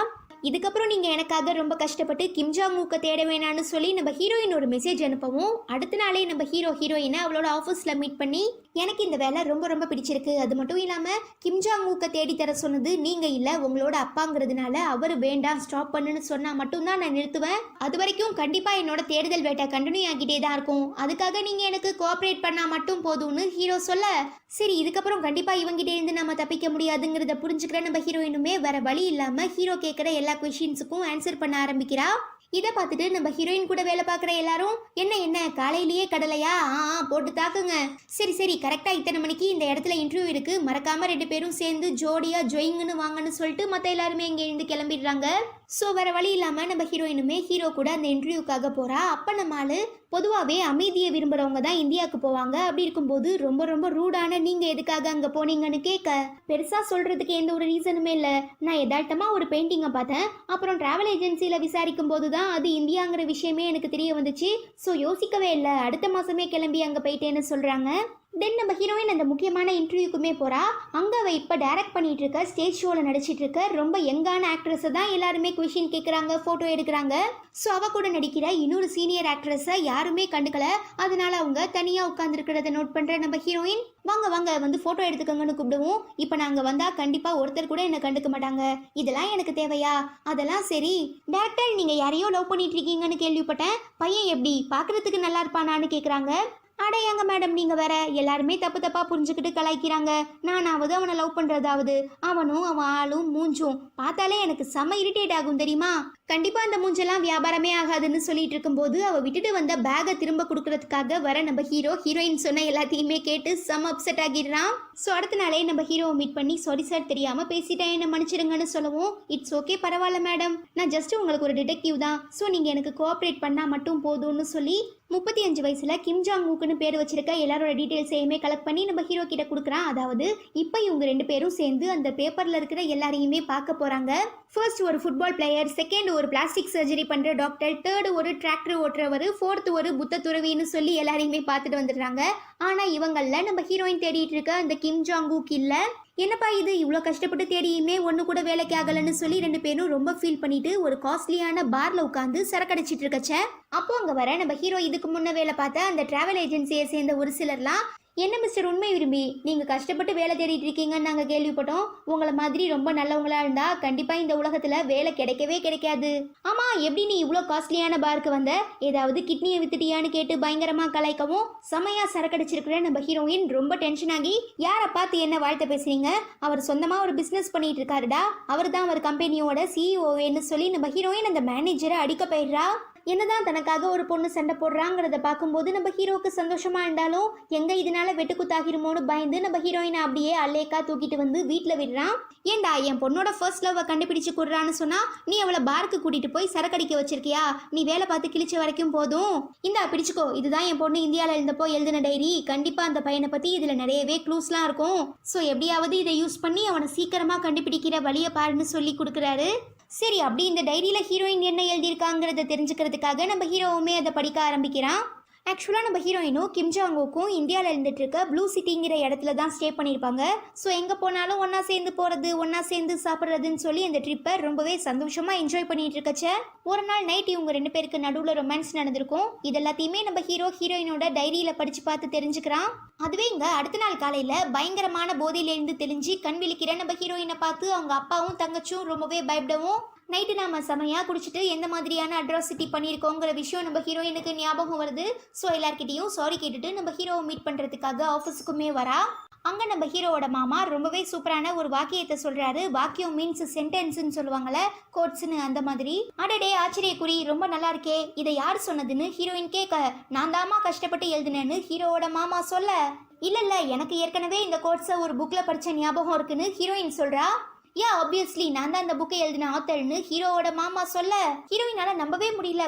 இதுக்கப்புறம் நீங்கள் எனக்காக ரொம்ப கஷ்டப்பட்டு கிம்ஜாங்கூக்கை தேட வேணான்னு சொல்லி நம்ம ஹீரோயின் ஒரு மெசேஜ் அனுப்பவும், அடுத்த நாளே நம்ம ஹீரோயினை அவளோட ஆஃபீஸில் மீட் பண்ணி எனக்கு இந்த வேலை ரொம்ப ரொம்ப பிடிச்சிருக்கு. அது மட்டும் இல்லாமல் கிம் ஜாங் ஊக்க தேடி தர சொன்னது நீங்கள் இல்லை, உங்களோட அப்பாங்கிறதுனால அவர் வேண்டாம் ஸ்டாப் பண்ணுன்னு சொன்னால் மட்டும்தான் நான் நிறுத்துவேன். அது வரைக்கும் கண்டிப்பாக என்னோட தேடுதல் வேட்டை கண்டினியூ ஆகிட்டே தான் இருக்கும். அதுக்காக நீங்கள் எனக்கு கோஆப்ரேட் பண்ணால் மட்டும் போதும்னு ஹீரோ சொல்ல, சரி இதுக்கப்புறம் கண்டிப்பாக இவங்கிட்டே இருந்து நம்ம தப்பிக்க முடியாதுங்கிறத புரிஞ்சுக்கிற நம்ம ஹீரோயினுமே வேற வழி இல்லாமல் ஹீரோ கேட்குற எல்லா கொஷின்ஸுக்கும் ஆன்சர் பண்ண ஆரம்பிக்கிறா. இதை பார்த்துட்டு நம்ம ஹீரோயின் கூட வேலை பார்க்குற எல்லாரும் என்ன என்ன காலையிலேயே கடலையா போட்டு தாக்குங்க. சரி சரி கரெக்டாக இத்தனை மணிக்கு இந்த இடத்துல இன்டர்வியூ இருக்கு, மறக்காம 2 பேரும் சேர்ந்து ஜோடியா ஜொயிங்னு வாங்கன்னு சொல்லிட்டு மற்ற எல்லாருமே இங்கே இருந்து கிளம்பிடுறாங்க. ஸோ வேற வழி இல்லாமல் நம்ம ஹீரோயினுமே ஹீரோ கூட அந்த இன்டர்வியூக்காக போறா. அப்போ நம்ம ஆளு பொதுவாகவே அமைதியை விரும்புகிறவங்க தான் இந்தியாவுக்கு போவாங்க. அப்படி இருக்கும்போது ரொம்ப ரொம்ப ரூடான நீங்கள் எதுக்காக அங்கே போனீங்கன்னு கேட்க, பெருசாக சொல்கிறதுக்கு எந்த ஒரு ரீசனுமே இல்லை, நான் எதார்த்தமாக ஒரு பெயிண்டிங்கை பார்த்தேன், அப்புறம் ட்ராவல் ஏஜென்சியில் விசாரிக்கும் போது தான் அது இந்தியாங்கிற விஷயமே எனக்கு தெரிய வந்துச்சு. ஸோ யோசிக்கவே இல்லை, அடுத்த மாதமே கிளம்பி அங்கே போயிட்டேன்னு சொல்கிறாங்க. தென் நம்ம ஹீரோயின் அந்த முக்கியமான இன்டர்வியூக்குமே போகிறா. அங்கே அவள் இப்போ டைரக்ட் பண்ணிட்டு இருக்க ஸ்டேஜ் ஷோவில் நடிச்சிட்டு இருக்க ரொம்ப யங்கான ஆக்ட்ரஸை தான் எல்லாருமே கொஷின் கேட்குறாங்க, ஃபோட்டோ எடுக்கிறாங்க. ஸோ அவள் கூட நடிக்கிற இன்னொரு சீனியர் ஆக்ட்ரஸை யாருமே கண்டுக்கல. அதனால அவங்க தனியாக உட்காந்துருக்கிறத நோட் பண்ணுற நம்ம ஹீரோயின், வாங்க வாங்க வந்து ஃபோட்டோ எடுத்துக்கோங்கன்னு கூப்பிடுவோம். இப்போ நாங்கள் வந்தால் கண்டிப்பாக ஒருத்தர் கூட என்னை கண்டுக்க மாட்டாங்க, இதெல்லாம் எனக்கு தேவையா? அதெல்லாம் சரி, டேரக்டர் நீங்கள் யாரையோ லவ் பண்ணிட்டு இருக்கீங்கன்னு கேள்விப்பட்டேன், பையன் எப்படி பார்க்குறதுக்கு நல்லா இருப்பானான்னு கேட்குறாங்க. அடையாங்க மேடம் நீங்கள் வேற, எல்லாருமே தப்பு தப்பாக புரிஞ்சுக்கிட்டு கலாய்க்கிறாங்க. நானாவது அவனை லவ் பண்ணுறதாவது, அவனும் அவன் ஆளும் மூஞ்சும் பார்த்தாலே எனக்கு செம்ம இரிட்டேட் ஆகும் தெரியுமா? கண்டிப்பாக அந்த மூஞ்செல்லாம் வியாபாரமே ஆகாதுன்னு சொல்லிட்டு இருக்கும்போது அவள் விட்டுட்டு வந்த பேகை திரும்ப கொடுக்கறதுக்காக வர நம்ம ஹீரோயின் சொன்ன எல்லாத்தையுமே கேட்டு செம்ம அப்செட் ஆகிடுறான். ஸோ அடுத்த நாளே நம்ம ஹீரோவை மீட் பண்ணி சாரி சார் தெரியாமல் பேசிட்டேன் என்ன மன்னிச்சிடுங்கன்னு சொல்லவும், இட்ஸ் ஓகே பரவாயில்ல மேடம், நான் ஜஸ்ட் உங்களுக்கு ஒரு டிடெக்டிவ் தான், ஸோ நீங்கள் எனக்கு கோஆப்ரேட் பண்ணால் மட்டும் போதும்னு சொல்லி 35 வயசுல கிம் ஜாங் ஊக்குன்னு பேர் வச்சிருக்க எல்லாரோட டீட்டெயில்ஸையுமே கலெக்ட் பண்ணி நம்ம ஹீரோ கிட்ட கொடுக்குறான். அதாவது இப்போ இவங்க 2 பேரும் சேர்ந்து அந்த பேப்பர்ல இருக்கிற எல்லாரையுமே பார்க்க போறாங்க. ஃபர்ஸ்ட் ஒரு ஃபுட்பால் பிளேயர், செகண்ட் ஒரு பிளாஸ்டிக் சர்ஜரி பண்ற டாக்டர், தேர்டு ஒரு டிராக்டர் ஓட்டுறவர், ஃபோர்த் ஒரு புத்த துறவின்னு சொல்லி எல்லாரையுமே பார்த்துட்டு வந்துடுறாங்க. ஆனா இவங்கள நம்ம ஹீரோயின் தேடிட்டு இருக்க அந்த கிம் ஜாங் ஊக் இல்ல. என்னப்பா இது இவ்வளோ கஷ்டப்பட்டு தேடியுமே ஒன்று கூட வேலைக்கு ஆகலைன்னு சொல்லி 2 பேரும் ரொம்ப ஃபீல் பண்ணிட்டு ஒரு காஸ்ட்லியான பார்ல உட்காந்து சரக்கடிச்சிட்டு இருக்கச்ச, அப்போ அங்கே வர நம்ம ஹீரோ இதுக்கு முன்ன வேலை பார்த்த அந்த டிராவல் ஏஜென்சியை சேர்ந்த ஒரு சிலர்லாம், என்ன மிஸ்டர் உண்மை விரும்பி நீங்கள் கஷ்டப்பட்டு வேலை தேடிட்டு இருக்கீங்கன்னு நாங்கள் கேள்விப்பட்டோம், உங்களை மாதிரி ரொம்ப நல்லவங்களா இருந்தா கண்டிப்பாக இந்த உலகத்தில் வேலை கிடைக்கவே கிடைக்காது. ஆமாம் எப்படி நீ இவ்வளோ காஸ்ட்லியான பாருக்கு வந்த, ஏதாவது கிட்னியை வித்துட்டியான்னு கேட்டு பயங்கரமாக கலாய்க்கவும், செமையாக சரக்கடிச்சிருக்கிற நம்ம ஹீரோயின் ரொம்ப டென்ஷன் ஆகி, யாரை பார்த்து என்ன வாழ்த்த பேசுறீங்க, அவர் சொந்தமாக ஒரு பிஸ்னஸ் பண்ணிட்டு இருக்காருடா, அவர் தான் ஒரு கம்பெனியோட சிஇஓன்னு சொல்லி நம்ம ஹீரோயின் அந்த மேனேஜரை அடிக்க போயிடுறா. என்னதான் தனக்காக ஒரு பொண்ணு சண்டை போடுறாங்கிறத பார்க்கும்போது நம்ம ஹீரோவுக்கு சந்தோஷமா இருந்தாலும் எங்க இதனால வெட்டுக்குத்தாகிருமோன்னு பயந்து நம்ம ஹீரோயினை அப்படியே அல்லேக்கா தூக்கிட்டு வந்து வீட்டில் விடுறான். ஏண்டா என் பொண்ணோட ஃபர்ஸ்ட் லவ்வை கண்டுபிடிச்சு கொடுறான்னு சொன்னா நீ அவளை பார்க்கு கூட்டிட்டு போய் சரக்கடிக்க வச்சிருக்கியா, நீ வேலை பார்த்து கிழிச்ச வரைக்கும் போதும், இந்தா பிடிச்சிக்கோ, இதுதான் என் பொண்ணு இந்தியாவில் இருந்தப்போ எழுதின டைரி, கண்டிப்பா அந்த பையனை பத்தி இதுல நிறையவே க்ளூஸ்லாம் இருக்கும், ஸோ எப்படியாவது இதை யூஸ் பண்ணி அவனை சீக்கிரமா கண்டுபிடிக்கிற வழியை பாருன்னு சொல்லி கொடுக்குறாரு. சரி அப்படி இந்த டைரியில் ஹீரோயின் என்ன எழுதியிருக்காங்கிறத தெரிஞ்சுக்கிறதுக்காக நம்ம ஹீரோவுமே அதை படிக்க ஆரம்பிக்கிறான். ஆக்சுவலாக நம்ம ஹீரோயினும் கிம் ஜாங்கோக்கும் இந்தியாவில் இருந்துட்டு இருக்க ப்ளூ சிட்டிங்கிற இடத்துல தான் ஸ்டே பண்ணியிருப்பாங்க. ஸோ எங்கே போனாலும் ஒன்றா சேர்ந்து போகிறது, ஒன்றா சேர்ந்து சாப்பிட்றதுன்னு சொல்லி அந்த ட்ரிப்பை ரொம்பவே சந்தோஷமாக என்ஜாய் பண்ணிட்டு இருக்கச்ச, ஒரு நாள் நைட் இவங்க 2 பேருக்கு நடுவில் ரொமான்ஸ் நடந்திருக்கும். இது எல்லாத்தையுமே நம்ம ஹீரோயினோட டைரியில் படித்து பார்த்து தெரிஞ்சுக்கிறான். அதுவே இங்கே அடுத்த நாள் காலையில் பயங்கரமான போதையிலேருந்து தெளிஞ்சு கண் விழிக்கிற நம்ம ஹீரோயினை பார்த்து அவங்க அப்பாவும் தங்கச்சும் ரொம்பவே பயப்படவும், நைட்டு நாம செமையாக குடிச்சிட்டு எந்த மாதிரியான அட்ராசிட்டி பண்ணியிருக்கோங்கிற விஷயம் நம்ம ஹீரோயினுக்கு ஞாபகம் வருது. ஸோ எல்லார்கிட்டையும் சாரி கேட்டுட்டு நம்ம ஹீரோவை மீட் பண்ணுறதுக்காக ஆஃபீஸுக்குமே வரா. அங்கே நம்ம ஹீரோவோட மாமா ரொம்பவே சூப்பரான ஒரு வாக்கியத்தை சொல்கிறாரு. வாக்கியம் மீன்ஸ் சென்டென்ஸ்ன்னு சொல்லுவாங்கள்ல, கோட்ஸ்ன்னு அந்த மாதிரி. அடடே ஆச்சரியக்குறி, ரொம்ப நல்லா இருக்கே, இதை யார் சொன்னதுன்னு ஹீரோயின் கேட்க, நான் தாமா கஷ்டப்பட்டு எழுதுனேன்னு ஹீரோவோட மாமா சொல்ல, இல்லை எனக்கு ஏற்கனவே இந்த கோட்ஸை ஒரு புக்கில் படித்த ஞாபகம் இருக்குன்னு ஹீரோயின் சொல்கிறா. ஆப்வியஸ்லி நான் தான் அந்த புக்கை எழுதின ஆத்தர்னு ஹீரோவோட மாமா சொல்ல, ஹீரோயினால நம்பவே முடியல.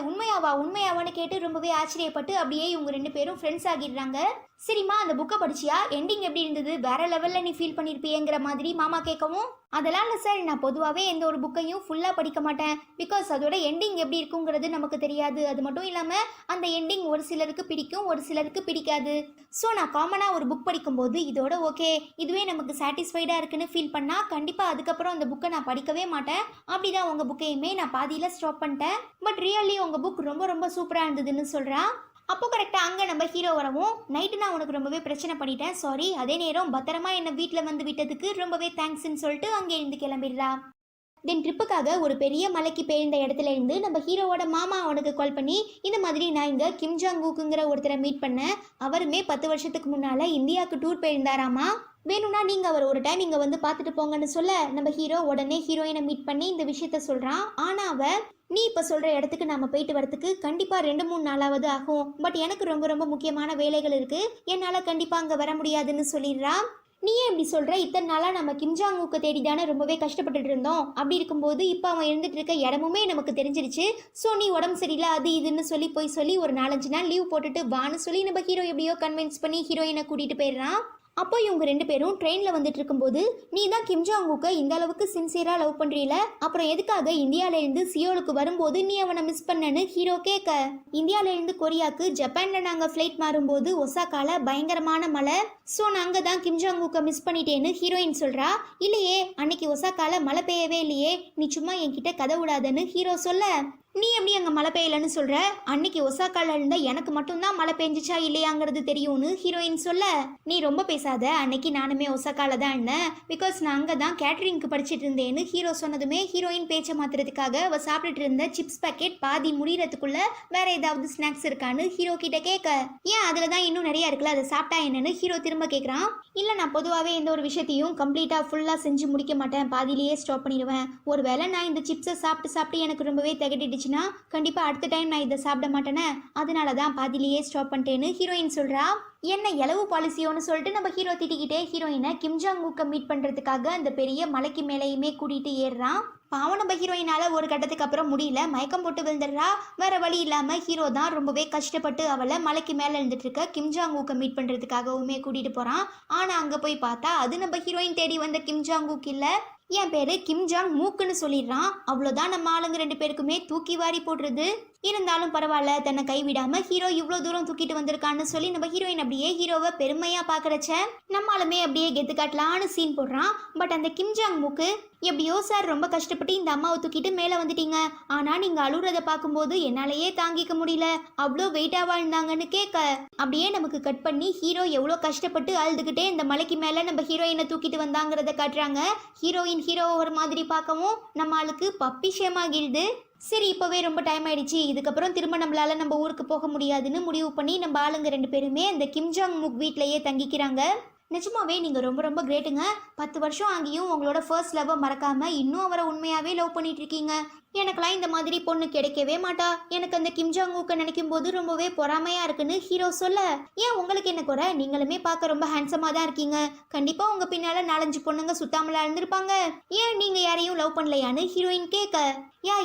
உண்மையாவான்னு கேட்டு ரொம்பவே ஆச்சரியப்பட்டு அப்படியே இவங்க 2 பேரும் ஃப்ரெண்ட்ஸ் ஆகிடுறாங்க. சரிம்மா அந்த புக்கை படிச்சியா, எண்டிங் எப்படி இருந்தது, வேற லெவல்ல நீ ஃபீல் பண்ணிருப்பியங்கிற மாதிரி மாமா கேட்கவும், அதெல்லாம் இல்லை சார், நான் பொதுவாகவே எந்த ஒரு புக்கையும் ஃபுல்லாக படிக்க மாட்டேன், பிகாஸ் அதோட எண்டிங் எப்படி இருக்குங்கிறது நமக்கு தெரியாது, அது மட்டும் இல்லாமல் அந்த எண்டிங் ஒரு சிலருக்கு பிடிக்கும் ஒரு சிலருக்கு பிடிக்காது, ஸோ நான் காமனாக ஒரு புக் படிக்கும்போது இதோட ஓகே இதுவே நமக்கு சாட்டிஸ்ஃபைடாக இருக்குன்னு ஃபீல் பண்ணால் கண்டிப்பாக அதுக்கப்புறம் அந்த புக்கை நான் படிக்கவே மாட்டேன். அப்படிதான் உங்கள் புக்கையுமே நான் பாதியில் ஸ்டாப் பண்ணிட்டேன். பட் ரியலி உங்கள் புக் ரொம்ப ரொம்ப சூப்பராக இருந்ததுன்னு சொல்கிறான். அப்போ கரெக்டாக அங்கே நம்ம ஹீரோ வரவும், நைட்டு நான் உனக்கு ரொம்பவே பிரச்சனை பண்ணிட்டேன், சாரி, அதே நேரம் பத்திரமா என்னை வீட்டில் வந்து விட்டதுக்கு ரொம்பவே தேங்க்ஸ்ன்னு சொல்லிட்டு அங்கே இருந்து கிளம்பிடுறா. தென் ட்ரிப்புக்காக ஒரு பெரிய மலைக்கு பெயர்ந்த இடத்துல இருந்து நம்ம ஹீரோவோட மாமா அவனுக்கு கால் பண்ணி, இந்த மாதிரி நான் இங்கே கிம் ஜாங் ஊக்குங்கிற ஒருத்தரை மீட் பண்ணேன், அவருமே 10 வருஷத்துக்கு முன்னால் இந்தியாவுக்கு டூர் போயிருந்தாராமா, வேணும்னா நீங்கள் அவர் ஒரு டைம் இங்கே வந்து பார்த்துட்டு போங்கன்னு சொல்ல நம்ம ஹீரோ உடனே ஹீரோயினை மீட் பண்ணி இந்த விஷயத்த சொல்கிறான். ஆனால் அவ, நீ இப்போ சொல்கிற இடத்துக்கு நம்ம போயிட்டு வரத்துக்கு கண்டிப்பாக 2-3 நாளாவது ஆகும், பட் எனக்கு ரொம்ப ரொம்ப முக்கியமான வேலைகள் இருக்குது, என்னால் கண்டிப்பாக அங்கே வர முடியாதுன்னு சொல்லிடுறா. நீ ஏன் இப்படி சொல்கிற, இத்தனை நாளாக நம்ம கிம் ஜாங் ஊக்க தேடி தானே ரொம்பவே கஷ்டப்பட்டுட்டு இருந்தோம், அப்படி இருக்கும்போது இப்போ அவன் இருந்துட்டு இருக்க இடமுமே நமக்கு தெரிஞ்சிருச்சு, ஸோ நீ உடம்பு சரியில்லை அது இதுன்னு சொல்லி ஒரு 4-5 நாள் லீவ் போட்டுட்டு வான்னு சொல்லி நம்ம ஹீரோ எப்படியோ கன்வின்ஸ் பண்ணி ஹீரோயினை கூட்டிகிட்டு போயிடுறான். அப்போ இவங்க 2 பேரும் ட்ரெயினில் வந்துட்டு இருக்கும்போது, நீ தான் கிம் ஜாங் ஊக்க இந்த அளவுக்கு சின்சியராக லவ் பண்ணுறீல, அப்புறம் எதுக்காக இந்தியாவிலேருந்து சியோலுக்கு வரும்போது நீ அவனை மிஸ் பண்ணன்னு ஹீரோ கேட்க, இந்தியாவிலேருந்து கொரியாவுக்கு ஜப்பானில் நாங்கள் ஃப்ளைட் மாறும்போது ஒசாக்கால பயங்கரமான மழை, ஸோ நான் அங்கே தான் கிம் ஜாங் ஊக்க மிஸ் பண்ணிட்டேன்னு ஹீரோயின் சொல்கிறா. இல்லையே, அன்னைக்கு ஒசாக்கால மழை பெய்யவே இல்லையே, நீ சும்மா என்கிட்ட கதை விடாதன்னு ஹீரோ சொல்ல, நீ எப்படி அங்கே மழை பெய்யலன்னு சொல்கிற, அன்னைக்கு ஒசாக்கால இருந்த எனக்கு மட்டும்தான் மழை பெஞ்சிச்சா இல்லையாங்கிறது தெரியும்னு ஹீரோயின் சொல்ல, நீ ரொம்ப பேசாத, அன்னைக்கு நானுமே ஒசாக்கால தான் இருந்தேன், பிகாஸ் நான் அங்கே தான் கேட்ரிங்க்கு படிச்சுட்டு இருந்தேன்னு ஹீரோ சொன்னதுமே ஹீரோயின் பேச்சை மாத்துறதுக்காக அவள் சாப்பிட்டுட்டு இருந்த சிப்ஸ் பேக்கெட் பாதி முடிகிறதுக்குள்ள வேற ஏதாவது ஸ்நாக்ஸ் இருக்கான்னு ஹீரோ கிட்ட கேட்க, ஏன் அதில் தான் இன்னும் நிறையா இருக்குல்ல, அதை சாப்பிட்டா என்னன்னு ஹீரோ திரும்ப கேட்குறான். இல்லை, நான் பொதுவாகவே எந்த ஒரு விஷயத்தையும் கம்ப்ளீட்டாக ஃபுல்லாக செஞ்சு முடிக்க மாட்டேன், பாதியிலேயே ஸ்டாப் பண்ணிடுவேன், ஒருவேளை நான் இந்த சிப்ஸை சாப்பிட்டு எனக்கு ரொம்பவே திகட்டிடுச்சு, கண்டிப்பா அடுத்த டைம் நான் இதை சாப்பிட மாட்டேனே, அதனால தான் பாதியிலேயே ஸ்டாப் பண்ணிட்டேன்னு ஹீரோயின் சொல்றா. என்ன இலவு பாலிசியோன்னு சொல்லிட்டு நம்ம ஹீரோ திட்டிக்கிட்டே ஹீரோயினை கிம் ஜாங் ஊக்க மீட் பண்றதுக்காக அந்த பெரிய மலைக்கு மேலேயுமே கூட்டிட்டு ஏறுறான். பாவம் நம்ம ஹீரோயினால ஒரு கட்டத்துக்கு அப்புறம் முடியல, மயக்கம் போட்டு விழுந்துடுறா. வேற வழி இல்லாம ஹீரோ தான் ரொம்பவே கஷ்டப்பட்டு அவளை மலைக்கு மேல இருந்துட்டு இருக்க கிம் ஜாங் ஊக்க மீட் பண்றதுக்காகவுமே கூட்டிட்டு போறான். ஆனா அங்க போய் பார்த்தா அது நம்ம ஹீரோயின் தேடி வந்த கிம் ஜாங் ஊக் இல்ல, என் பேரு கிம் ஜாங் மூக்குன்னு சொல்லிடுறான். அவ்வளோதான், நம்ம ஆளுங்க 2 பேருக்குமே தூக்கி வாரி போடுறது. இருந்தாலும் பரவாயில்ல, தன்னை கைவிடாம ஹீரோ இவ்வளோ தூரம் தூக்கிட்டு வந்திருக்கான்னு சொல்லி நம்ம ஹீரோயின் அப்படியே ஹீரோவை பெருமையா பாக்குறச்ச நம்மளுமே அப்படியே கெத்து காட்டலான்னு சீன் போடுறான். பட் அந்த கிம் ஜாங் மூக்கு, எப்படியோ சார் ரொம்ப கஷ்டப்பட்டு இந்த அம்மாவை தூக்கிட்டு மேலே வந்துட்டீங்க, ஆனால் நீங்கள் அழுறதை பார்க்கும்போது என்னாலேயே தாங்கிக்க முடியல, அவ்வளோ வெயிட்டாக வாழ்ந்தாங்கன்னு கேட்க அப்படியே நமக்கு கட் பண்ணி ஹீரோ எவ்வளோ கஷ்டப்பட்டு அழுதுகிட்டே இந்த மலைக்கு மேலே நம்ம ஹீரோயினை தூக்கிட்டு வந்தாங்கிறத காட்டுறாங்க. ஹீரோயின் ஹீரோவை ஒரு மாதிரி பார்க்கவும் நம்ம ஆளுக்கு பப்பி ஷேமாகிடுது. சரி, இப்போவே ரொம்ப டைம் ஆயிடுச்சு, இதுக்கப்புறம் திரும்ப நம்மளால நம்ம ஊருக்கு போக முடியாதுன்னு முடிவு பண்ணி நம்ம ஆளுங்க 2 பேருமே அந்த கிம் ஜாங் மூக் வீட்லேயே தங்கிக்கிறாங்க. நிஜமாவே நீங்கள் ரொம்ப ரொம்ப கிரேட்டுங்க, 10 வருஷம் ஆகியும் உங்களோட ஃபர்ஸ்ட் லவ்வை மறக்காம இன்னும் அவரை உண்மையாகவே லவ் பண்ணிட்டு இருக்கீங்க. எனக்கெல்லாம் இந்த மாதிரி பொண்ணு கிடைக்கவே மாட்டா, எனக்கு அந்த கிம் ஜாங் ஊக்க நினைக்கும் போது ரொம்பவே பொறாமையா இருக்குன்னு ஹீரோ சொல்ல, ஏன் உங்களுக்கு என்ன குறை, நீங்களுமே பார்க்க ரொம்ப ஹேண்ட்ஸமாக தான் இருக்கீங்க, கண்டிப்பாக உங்கள் பின்னால் 4-5 பொண்ணுங்க சுத்தாமலா இருந்திருப்பாங்க, ஏன் நீங்கள் யாரையும் லவ் பண்ணலையான்னு ஹீரோயின் கேட்க,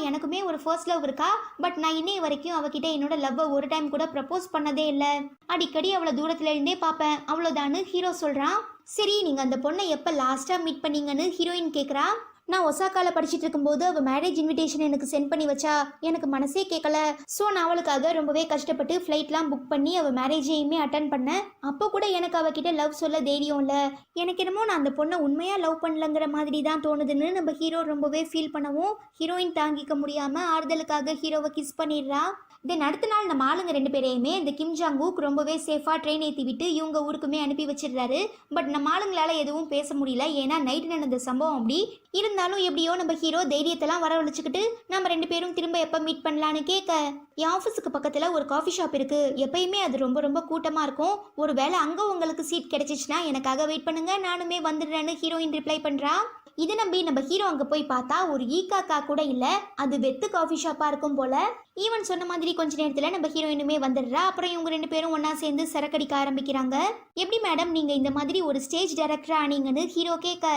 எனக்குமே ஒரு ஃபர்ஸ்ட் லவ் இருக்கா, பட் நான் இன்னைய வரைக்கும் அவகிட்ட என்னோட லவ்வை ஒரு டைம் கூட ப்ரப்போஸ் பண்ணதே இல்லை, அடிக்கடி அவளை தூரத்துல இருந்தே பார்ப்பேன், அவ்வளோதான்னு ஹீரோ சொல்கிறான். சரி, நீங்கள் அந்த பொண்ணை எப்போ லாஸ்ட்டாக மீட் பண்ணீங்கன்னு ஹீரோயின் கேட்குறா. நான் ஒசாக்காவில் படிச்சுட்டு இருக்கும்போது அவள் மேரேஜ் இன்விடேஷன் எனக்கு சென்ட் பண்ணி வச்சா, எனக்கு மனசே கேட்கல, ஸோ நான் அவளுக்காக ரொம்பவே கஷ்டப்பட்டு ஃப்ளைட்லாம் புக் பண்ணி அவள் மேரேஜையுமே அட்டன் பண்ணேன். அப்போ கூட எனக்கு அவகிட்ட லவ் சொல்ல தைரியம் இல்லை, எனக்கு என்னமோ நான் அந்த பொண்ணை உண்மையாக லவ் பண்ணலங்கிற மாதிரி தான் தோணுதுன்னு நம்ம ஹீரோ ரொம்பவே ஃபீல் பண்ணவும் ஹீரோயின் தாங்கிக்க முடியாமல் ஆறுதலுக்காக ஹீரோவை கிஸ் பண்ணிடுறா. தென் அடுத்த நாள் நம்ம ஆளுங்க 2 பேரையுமே இந்த கிம் ஜாங் ஊக் ரொம்பவே சேஃபாக ட்ரெயின் ஏற்றி விட்டு இவங்க ஊருக்குமே அனுப்பி வச்சிடுறாரு. பட் நம்ம ஆளுங்களால எதுவும் பேச முடியல, ஏன்னா நைட்டு நடந்த சம்பவம் அப்படி இருந்தாலும் எப்படியோ நம்ம ஹீரோ தைரியத்தெல்லாம் வரவழைச்சிக்கிட்டு நம்ம 2 பேரும் திரும்ப எப்போ மீட் பண்ணலான்னு கேட்க, என் ஆஃபீஸுக்கு பக்கத்தில் ஒரு காஃபி ஷாப் இருக்குது, எப்பயுமே அது ரொம்ப ரொம்ப கூட்டமாக இருக்கும், ஒரு வேளை அங்கே உங்களுக்கு சீட் கிடைச்சிச்சுன்னா எனக்காக வெயிட் பண்ணுங்க, நானுமே வந்துடுறேன்னு ஹீரோயின் ரிப்ளை பண்ணுறா. இதை நம்பி நம்ம ஹீரோ அங்கே போய் பார்த்தா ஒரு ஈக்காக்கா கூட இல்லை, அது வெத்து காஃபி ஷாப்பாக இருக்கும் போல. ஈவன் சொன்ன மாதிரி கொஞ்ச நேரத்தில் நம்ம ஹீரோயினுமே வந்துடுறா. அப்புறம் இவங்க 2 பேரும் ஒன்றா சேர்ந்து சரக்கடிக்க ஆரம்பிக்கிறாங்க. எப்படி மேடம் நீங்கள் இந்த மாதிரி ஒரு ஸ்டேஜ் டைரக்டராக ஆனீங்கன்னு ஹீரோ கேட்க,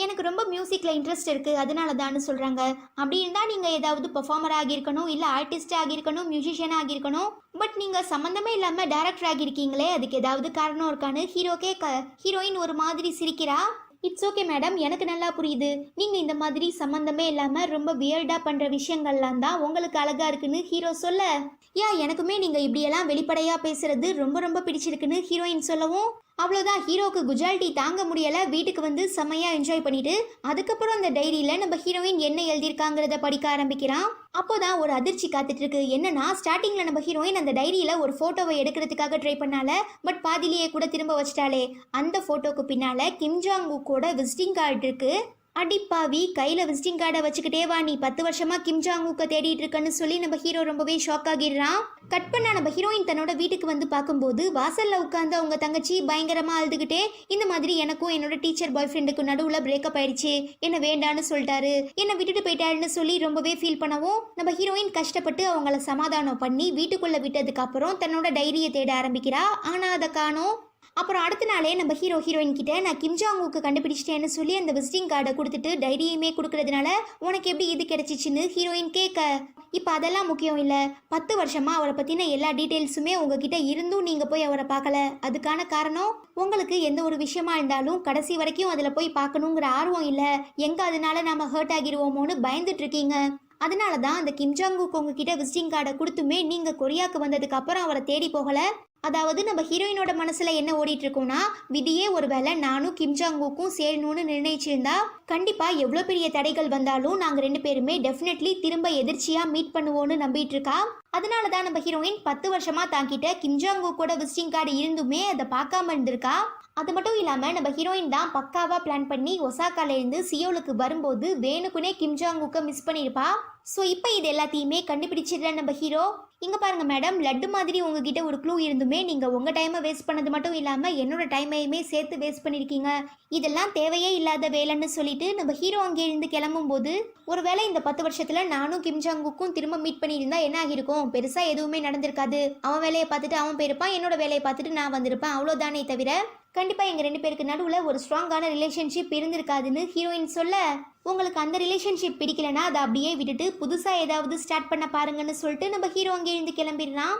எனக்கு ரொம்ப மியூசிக்கில் இன்ட்ரெஸ்ட் இருக்குது அதனால தான்னு சொல்கிறாங்க. அப்படி இருந்தால் நீங்கள் ஏதாவது பெர்ஃபார்மர் ஆகியிருக்கணும், இல்லை ஆர்டிஸ்ட் ஆகியிருக்கணும், மியூசிஷியன் ஆகியிருக்கணும், பட் நீங்கள் சம்மந்தமே இல்லாமல் டைரக்டர் ஆகியிருக்கீங்களே, அதுக்கு ஏதாவது காரணம் இருக்கான்னு ஹீரோ கேட்க ஹீரோயின் ஒரு மாதிரி சிரிக்கிறா. இட்ஸ் ஓகே மேடம், எனக்கு நல்லா புரியுது, நீங்கள் இந்த மாதிரி சம்மந்தமே இல்லாமல் ரொம்ப வியர்டாக பண்ணுற விஷயங்கள்லாம் தான் உங்களுக்கு அழகாக இருக்குன்னு ஹீரோ சொல்ல, எனக்குமே நீங்கள் இப்படியெல்லாம் வெளிப்படையாக பேசுகிறது ரொம்ப ரொம்ப பிடிச்சிருக்குன்னு ஹீரோயின் சொல்லவும், அவ்வளோதான், ஹீரோக்கு குஜால்ட்டி தாங்க முடியலை, வீட்டுக்கு வந்து செம்மையாக என்ஜாய் பண்ணிட்டு அதுக்கப்புறம் அந்த டைரியில் நம்ம ஹீரோயின் என்ன எழுதியிருக்காங்கிறத படிக்க ஆரம்பிக்கிறான். அப்போதான் ஒரு அதிர்ச்சி காத்துட்டு இருக்கு. என்னன்னா, ஸ்டார்டிங்ல நம்ம ஹீரோயின் அந்த டைரியில ஒரு போட்டோவை எடுக்கிறதுக்காக ட்ரை பண்ணால, பட் பாதிலேயே கூட திரும்ப வச்சிட்டாலே. அந்த போட்டோக்கு பின்னால கிம் ஜாங் உக்கோட விசிட்டிங் கார்டு இருக்கு. அடிப்பாவி, கையில விசிட்டிங் கார்டை வச்சுக்கிட்டே வா, நீ 10 வருஷமா கிம் ஜாங் உக்க தேடிட்டு இருக்கன்னு சொல்லி நம்ம ஹீரோ ரொம்பவே ஷாக் ஆகிடுறான். கட் பண்ணா நம்ம ஹீரோயின் தன்னோட வீட்டுக்கு வந்து பார்க்கும்போது வாசல்ல உட்காந்து அவங்க தங்கச்சி பயங்கரமா அழுதுகிட்டே, இந்த மாதிரி எனக்கும் என்னோட டீச்சர் பாய் ஃப்ரெண்டுக்கு நடுவில் பிரேக்கப் ஆயிடுச்சு, என்ன வேண்டான்னு சொல்லிட்டாரு, என்ன விட்டுட்டு போயிட்டாருன்னு சொல்லி ரொம்பவே ஃபீல் பண்ணவும் நம்ம ஹீரோயின் கஷ்டப்பட்டு அவங்கள சமாதானம் பண்ணி வீட்டுக்குள்ள விட்டதுக்கு அப்புறம் தன்னோட டைரியை தேட ஆரம்பிக்கிறா. ஆனா அதை காணோம். அப்புறம் அடுத்த நாளே நம்ம ஹீரோயின் கிட்ட நான் கிம் ஜாங் உக்கு கண்டுபிடிச்சிட்டேன்னு சொல்லி அந்த விசிட்டிங் கார்டை கொடுத்துட்டு டைரியுமே கொடுக்கறதுனால உனக்கு எப்படி இது கிடைச்சிச்சுன்னு ஹீரோயின் கேட்க, இப்போ அதெல்லாம் முக்கியம் இல்லை, 10 வருஷமா அவரை பற்றின எல்லா டீட்டெயில்ஸுமே உங்ககிட்ட இருந்தும் நீங்கள் போய் அவரை பார்க்கல. அதுக்கான காரணம், உங்களுக்கு எந்த ஒரு விஷயமா இருந்தாலும் கடைசி வரைக்கும் அதில் போய் பார்க்கணுங்கிற ஆர்வம் இல்லை, எங்கே அதனால நாம் ஹர்ட் ஆகிடுவோமோன்னு பயந்துட்டு இருக்கீங்க. அதனால தான் அந்த கிம் ஜாங் உக் உங்ககிட்ட விசிட்டிங் கார்டை கொடுத்துமே நீங்கள் கொரியாவுக்கு வந்ததுக்கு அப்புறம் அவரை தேடி போகலை. அதாவது நம்ம ஹீரோயினோட மனசுல என்ன ஓடிட்டு இருக்கோம்னா, விதியே ஒருவேளை நானும் கிம் ஜாங் உக்கும் சேரணும்னு நிர்ணயிச்சிருந்தா கண்டிப்பா எவ்வளோ பெரிய தடைகள் வந்தாலும் நாங்கள் 2 பேருமே டெஃபினெட்லி திரும்ப எதிர்ச்சியா மீட் பண்ணுவோன்னு நம்பிட்டு இருக்கா. அதனால தான் நம்ம ஹீரோயின் 10 வருஷமா தாங்கிட்ட கிம் ஜாங் உக்கோட விசிட்டிங் கார்டு இருந்துமே அதை பார்க்காம இருந்திருக்கா. அது மட்டும் இல்லாமல் நம்ம ஹீரோயின் தான் பக்காவாக பிளான் பண்ணி ஒசாக்காலேருந்து சியோலுக்கு வரும்போது வேணுக்குனே கிம் ஜாங் உக்கை மிஸ் பண்ணியிருப்பா. ஸோ இப்போ இது எல்லாத்தையுமே கண்டுபிடிச்சிடல நம்ம ஹீரோ. இங்கே பாருங்க மேடம், லட்டு மாதிரி உங்ககிட்ட ஒரு க்ளூ இருந்துமே நீங்கள் உங்கள் டைமை வேஸ்ட் பண்ணது மட்டும் இல்லாமல் என்னோட டைமையுமே சேர்த்து வேஸ்ட் பண்ணியிருக்கீங்க. இதெல்லாம் தேவையே இல்லாத வேலைன்னு சொல்லிட்டு நம்ம ஹீரோ அங்கே இருந்து கிளம்பும்போது, ஒருவேளை இந்த 10 வருஷத்தில் நானும் கிம் ஜாங் உக்கும் திரும்ப மீட் பண்ணியிருந்தா என்ன ஆகிருக்கும்? பெருசாக எதுவுமே நடந்திருக்காது. அவன் வேலையை பார்த்துட்டு அவன் போயிருப்பான், என்னோட வேலையை பார்த்துட்டு நான் வந்திருப்பேன், அவ்வளோதானே தவிர கண்டிப்பாக எங்கள் 2 பேருக்கு நடுவில் ஒரு ஸ்ட்ராங்கான ரிலேஷன்ஷிப் இருந்திருக்காதுன்னு ஹீரோயின் சொல்ல, உங்களுக்கு அந்த ரிலேஷன்ஷிப் பிடிக்கலனா அதை அப்படியே விட்டுட்டு புதுசாக ஏதாவது ஸ்டார்ட் பண்ண பாருங்கன்னு சொல்லிட்டு நம்ம ஹீரோ அங்கே இருந்து கிளம்பிடுறான்.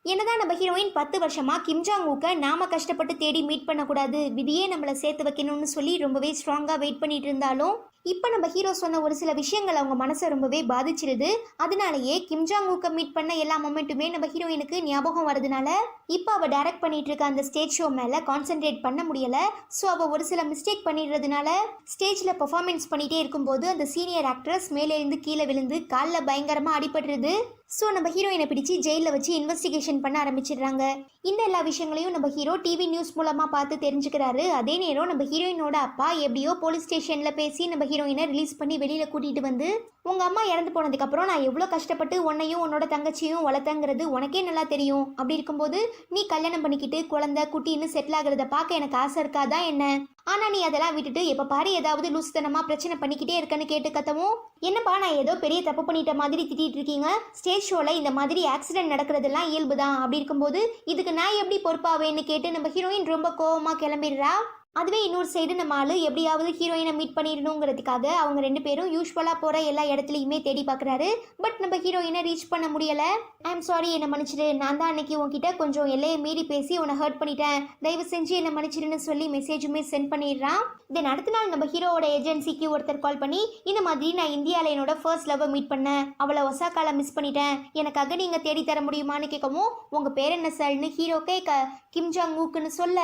என்னதான் நம்ம ஹீரோயின் 10 வருஷமா கிம் ஜாங் உக்கை நாம கஷ்டப்பட்டு தேடி மீட் பண்ணக்கூடாது, விதியே நம்மளை சேர்த்து வைக்கணும்னு சொல்லி ரொம்பவே ஸ்ட்ராங்காக வெயிட் பண்ணிட்டு இருந்தாலும், இப்போ நம்ம ஹீரோ சொன்ன ஒரு சில விஷயங்கள் அவங்க மனசை ரொம்பவே பாதிச்சிருது. அதனாலேயே கிம் ஜாங் உக்கை மீட் பண்ண எல்லா மொமெண்ட்டுமே நம்ம ஹீரோயினுக்கு ஞாபகம் வரதுனால இப்போ அவள் டைரக்ட் பண்ணிட்டு இருக்க அந்த ஸ்டேஜ் ஷோ மேலே கான்சென்ட்ரேட் பண்ண முடியல. ஸோ அவள் ஒரு சில மிஸ்டேக் பண்ணிடுறதுனால ஸ்டேஜில் பெர்ஃபார்மன்ஸ் பண்ணிகிட்டே இருக்கும்போது அந்த சீனியர் ஆக்ட்ரஸ் மேலே இருந்து கீழே விழுந்து காலில் பயங்கரமாக அடிபட்டுருது. ஸோ நம்ம ஹீரோயினை பிடிச்சி ஜெயிலில் வச்சு இன்வெஸ்டிகேஷன் பண்ண ஆரம்பிச்சிடுறாங்க. இந்த எல்லா விஷயங்களையும் நம்ம ஹீரோ டிவி நியூஸ் மூலமாக பார்த்து தெரிஞ்சுக்கிறாரு. அதே நேரம் நம்ம ஹீரோயினோட அப்பா எப்படியோ போலீஸ் ஸ்டேஷனில் பேசி நம்ம ஹீரோயினை ரிலீஸ் பண்ணி வெளியில் கூட்டிகிட்டு வந்து, உங்கள் அம்மா இறந்து போனதுக்கப்புறம் நான் எவ்வளோ கஷ்டப்பட்டு உன்னையும் உன்னோட தங்கச்சியும் வளர்த்தங்கிறது உனக்கே நல்லா தெரியும். அப்படி இருக்கும்போது நீ கல்யாணம் பண்ணிக்கிட்டு குழந்தை குட்டின்னு செட்டில் ஆகுறத பார்க்க எனக்கு ஆசை இருக்காதா என்ன? ஆனால் நீ அதெல்லாம் விட்டுட்டு எப்போ பாரு ஏதாவது லூசுத்தனமாக பிரச்சனை பண்ணிக்கிட்டே இருக்கன்னு கேட்டு கத்தவும், என்னப்பா நான் ஏதோ பெரிய தப்பு பண்ணிட்ட மாதிரி திட்டிகிட்டு இருக்கீங்க, ஸ்டேஜ் ஷோவில் இந்த மாதிரி ஆக்சிடென்ட் நடக்கிறதெல்லாம் இயல்பு தான், அப்படி இருக்கும்போது இதுக்கு நான் எப்படி பொறுப்பாவேன்னு கேட்டு நம்ம ஹீரோயின் ரொம்ப கோவமாக கிளம்பிடுறா. அதுவே இன்னொரு சைடு நம்ம ஆளு எப்படியாவது ஹீரோயினை மீட் பண்ணிடணுங்கிறதுக்காக அவங்க 2 பேரும் யூஸ்வலாக போகிற எல்லா இடத்துலையுமே தேடி பார்க்குறாரு. பட் நம்ம ஹீரோயினை ரீச் பண்ண முடியலை. ஐ எம் சாரி, என்னை மன்னிச்சிடு, நான் தான் அன்னைக்கு உன்கிட்ட கொஞ்சம் எல்லையை மீறி பேசி உன்னை ஹர்ட் பண்ணிட்டேன், தயவு செஞ்சு என்னை மன்னிச்சிடுன்னு சொல்லி மெசேஜுமே சென்ட் பண்ணிடுறான். தென் அடுத்த நாள் நம்ம ஹீரோவோட ஏஜென்சிக்கு ஒருத்தர் கால் பண்ணி, இந்த மாதிரி நான் இந்தியாவில் என்னோட ஃபர்ஸ்ட் லவ்வை மீட் பண்ணேன், அவளை ஒசாக்கால மிஸ் பண்ணிட்டேன், எனக்காக நீங்கள் தேடி தர முடியுமான்னு கேட்கவும், உங்கள் பேர் என்ன சார்னு ஹீரோ கேட்க, கிம் ஜாங் உக்குன்னு சொல்ல,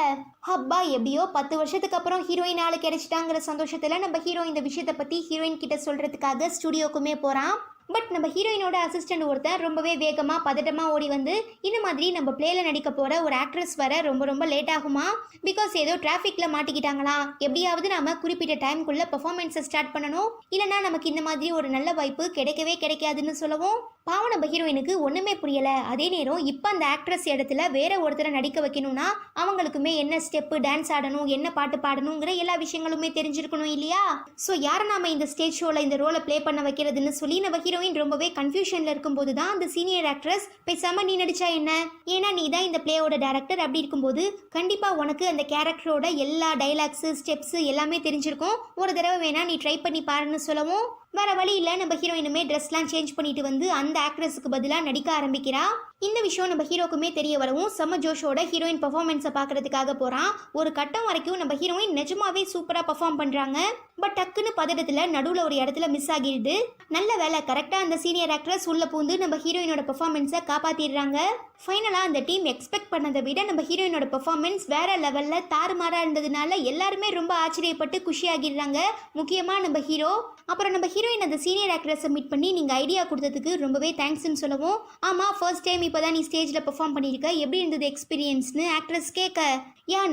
ஹப்பா எப்படியோ 10 வருஷத்துக்கு அப்புறம் ஹீரோயின் ஆளு கிடைச்சிட்டாங்கிற சந்தோஷத்தில் நம்ம ஹீரோ இந்த விஷயத்தை பற்றி ஹீரோயின் கிட்ட சொல்கிறதுக்காக ஸ்டுடியோக்குமே போகிறான். பட் நம்ம ஹீரோயினோட அசிஸ்டன்ட் ஒருத்தர் ரொம்பவே வேகமாக பதட்டமாக ஓடி வந்து, இந்த மாதிரி நம்ம பிளேல நடிக்க போகிற ஒரு ஆக்ட்ரஸ் வர ரொம்ப லேட் ஆகுமா, பிகாஸ் ஏதோ டிராஃபிக்கில் மாட்டிக்கிட்டாங்களா, எப்படியாவது நாம குறிப்பிட்ட டைம்குள்ளே பெர்ஃபார்மன்ஸை ஸ்டார்ட் பண்ணணும், இல்லைனா நமக்கு இந்த மாதிரி ஒரு நல்ல வாய்ப்பு கிடைக்கவே கிடைக்காதுன்னு சொல்லவும், பாவம் நம்ம ஹீரோயினுக்கு ஒன்றுமே புரியலை. அதே நேரம் இப்போ அந்த ஆக்ட்ரஸ் இடத்துல வேற ஒருத்தரை நடிக்க வைக்கணும்னா அவங்களுக்குமே என்ன ஸ்டெப்பு டான்ஸ் ஆடணும், என்ன பாட்டு பாடணுங்கிற எல்லா விஷயங்களுமே தெரிஞ்சிருக்கணும் இல்லையா. ஸோ யாரை நாம இந்த ஸ்டேஜ் ஷோவில் இந்த ரோலை ப்ளே பண்ண வைக்கிறதுன்னு சொல்லி நம்ம ஹீரோயின் ரொம்பவே கன்ஃபியூஷனில் இருக்கும்போது தான் அந்த சீனியர் ஆக்ட்ரஸ், பேசாம நீ நடிச்சா என்ன, ஏன்னா நீ தான் இந்த பிளேயோட டேரக்டர், அப்படி இருக்கும்போது கண்டிப்பாக உனக்கு அந்த கேரக்டரோட எல்லா டைலாக்ஸு ஸ்டெப்ஸு எல்லாமே தெரிஞ்சிருக்கும், ஒரு தடவை வேணா நீ ட்ரை பண்ணி பாருன்னு சொல்லவும், வேற வழி இல்லை நம்ம ஹீரோயினுமே ட்ரெஸ்லாம் சேஞ்ச் பண்ணிட்டு வந்து அந்த ஆக்ட்ரஸுக்கு பதிலாக நடிக்க ஆரம்பிக்கிறா. இந்த விஷயம் நம்ம ஹீரோக்குமே தெரிய வரவும் செம்ம ஜோஷோட ஹீரோயின் பர்ஃபார்மன்ஸை பார்க்கறதுக்காக போகிறான். ஒரு கட்டம் வரைக்கும் நம்ம ஹீரோயின் நிஜமாவே சூப்பராக பர்ஃபார்ம் பண்ணுறாங்க. பட் டக்குன்னு பதட்டத்தில் நடுவில் ஒரு இடத்துல மிஸ் ஆகிடுது. நல்ல வேலை, கரெக்டாக அந்த சீனியர் ஆக்ட்ரஸ் உள்ள பூந்து நம்ம ஹீரோயினோட பர்ஃபார்மன்ஸை காப்பாற்றிடுறாங்க. ஃபைனலாக அந்த டீம் எக்ஸ்பெக்ட் பண்ணதை விட நம்ம ஹீரோயினோட பெர்ஃபார்மன்ஸ் வேற லெவலில் தாறுமாறாக இருந்ததுனால எல்லாருமே ரொம்ப ஆச்சரியப்பட்டு குஷியாகிடுறாங்க. முக்கியமாக நம்ம ஹீரோ. அப்புறம் நம்ம ஹீரோயின் அந்த சீனியர் ஆக்ட்ரஸை மீட் பண்ணி நீங்கள் ஐடியா கொடுத்ததுக்கு ரொம்பவே தேங்க்ஸ்ன்னு சொல்லவும், ஆமாம் ஃபர்ஸ்ட் டைம் இப்போ தான் நீ ஸ்டேஜில் பெர்ஃபார்ம் பண்ணியிருக்க, எப்படி இருந்தது எக்ஸ்பீரியன்ஸ்னு ஆக்ட்ரஸ் கேட்க,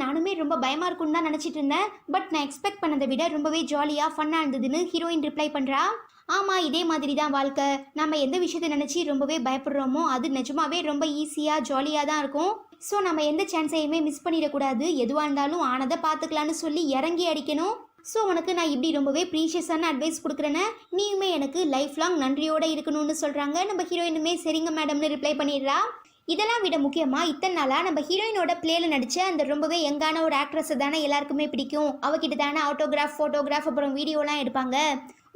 நானுமே ரொம்ப பயமாக இருக்குன்னு தான் நினச்சிட்டு இருந்தேன், பட் நான் எக்ஸ்பெக்ட் பண்ணதை விட ரொம்பவே ஜாலியாக ஃபன்னாக இருந்ததுன்னு ஹீரோயின் ரிப்ளை பண்ணுறா. ஆமாம், இதே மாதிரி தான் வாழ்க்கை. நம்ம எந்த விஷயத்தை நினச்சி ரொம்பவே பயப்படுறோமோ அது நிஜமாவே ரொம்ப ஈஸியாக ஜாலியாக தான் இருக்கும். ஸோ நம்ம எந்த சான்ஸையுமே மிஸ் பண்ணிடக்கூடாது. எதுவாக இருந்தாலும் ஆனதை பார்த்துக்கலான்னு சொல்லி இறங்கி அடிக்கணும். ஸோ உனக்கு நான் இப்படி ரொம்பவே ப்ரீஷியஸான அட்வைஸ் கொடுக்குறேன்னு, நீயுமே எனக்கு லைஃப் லாங் நன்றியோடு இருக்கணும்னு சொல்கிறாங்க. நம்ம ஹீரோயினுமே சரிங்க மேடம்னு ரிப்ளை பண்ணிடுறா. இதெல்லாம் விட முக்கியமாக இத்தனை நாளாக நம்ம ஹீரோயினோட பிளேல நடித்த அந்த ரொம்பவே யங்கான ஒரு ஆக்ட்ரஸை தானே எல்லாருக்குமே பிடிக்கும். அவகிட்ட தானே ஆட்டோகிராஃப், ஃபோட்டோகிராஃப், அப்புறம் வீடியோலாம் எடுப்பாங்க.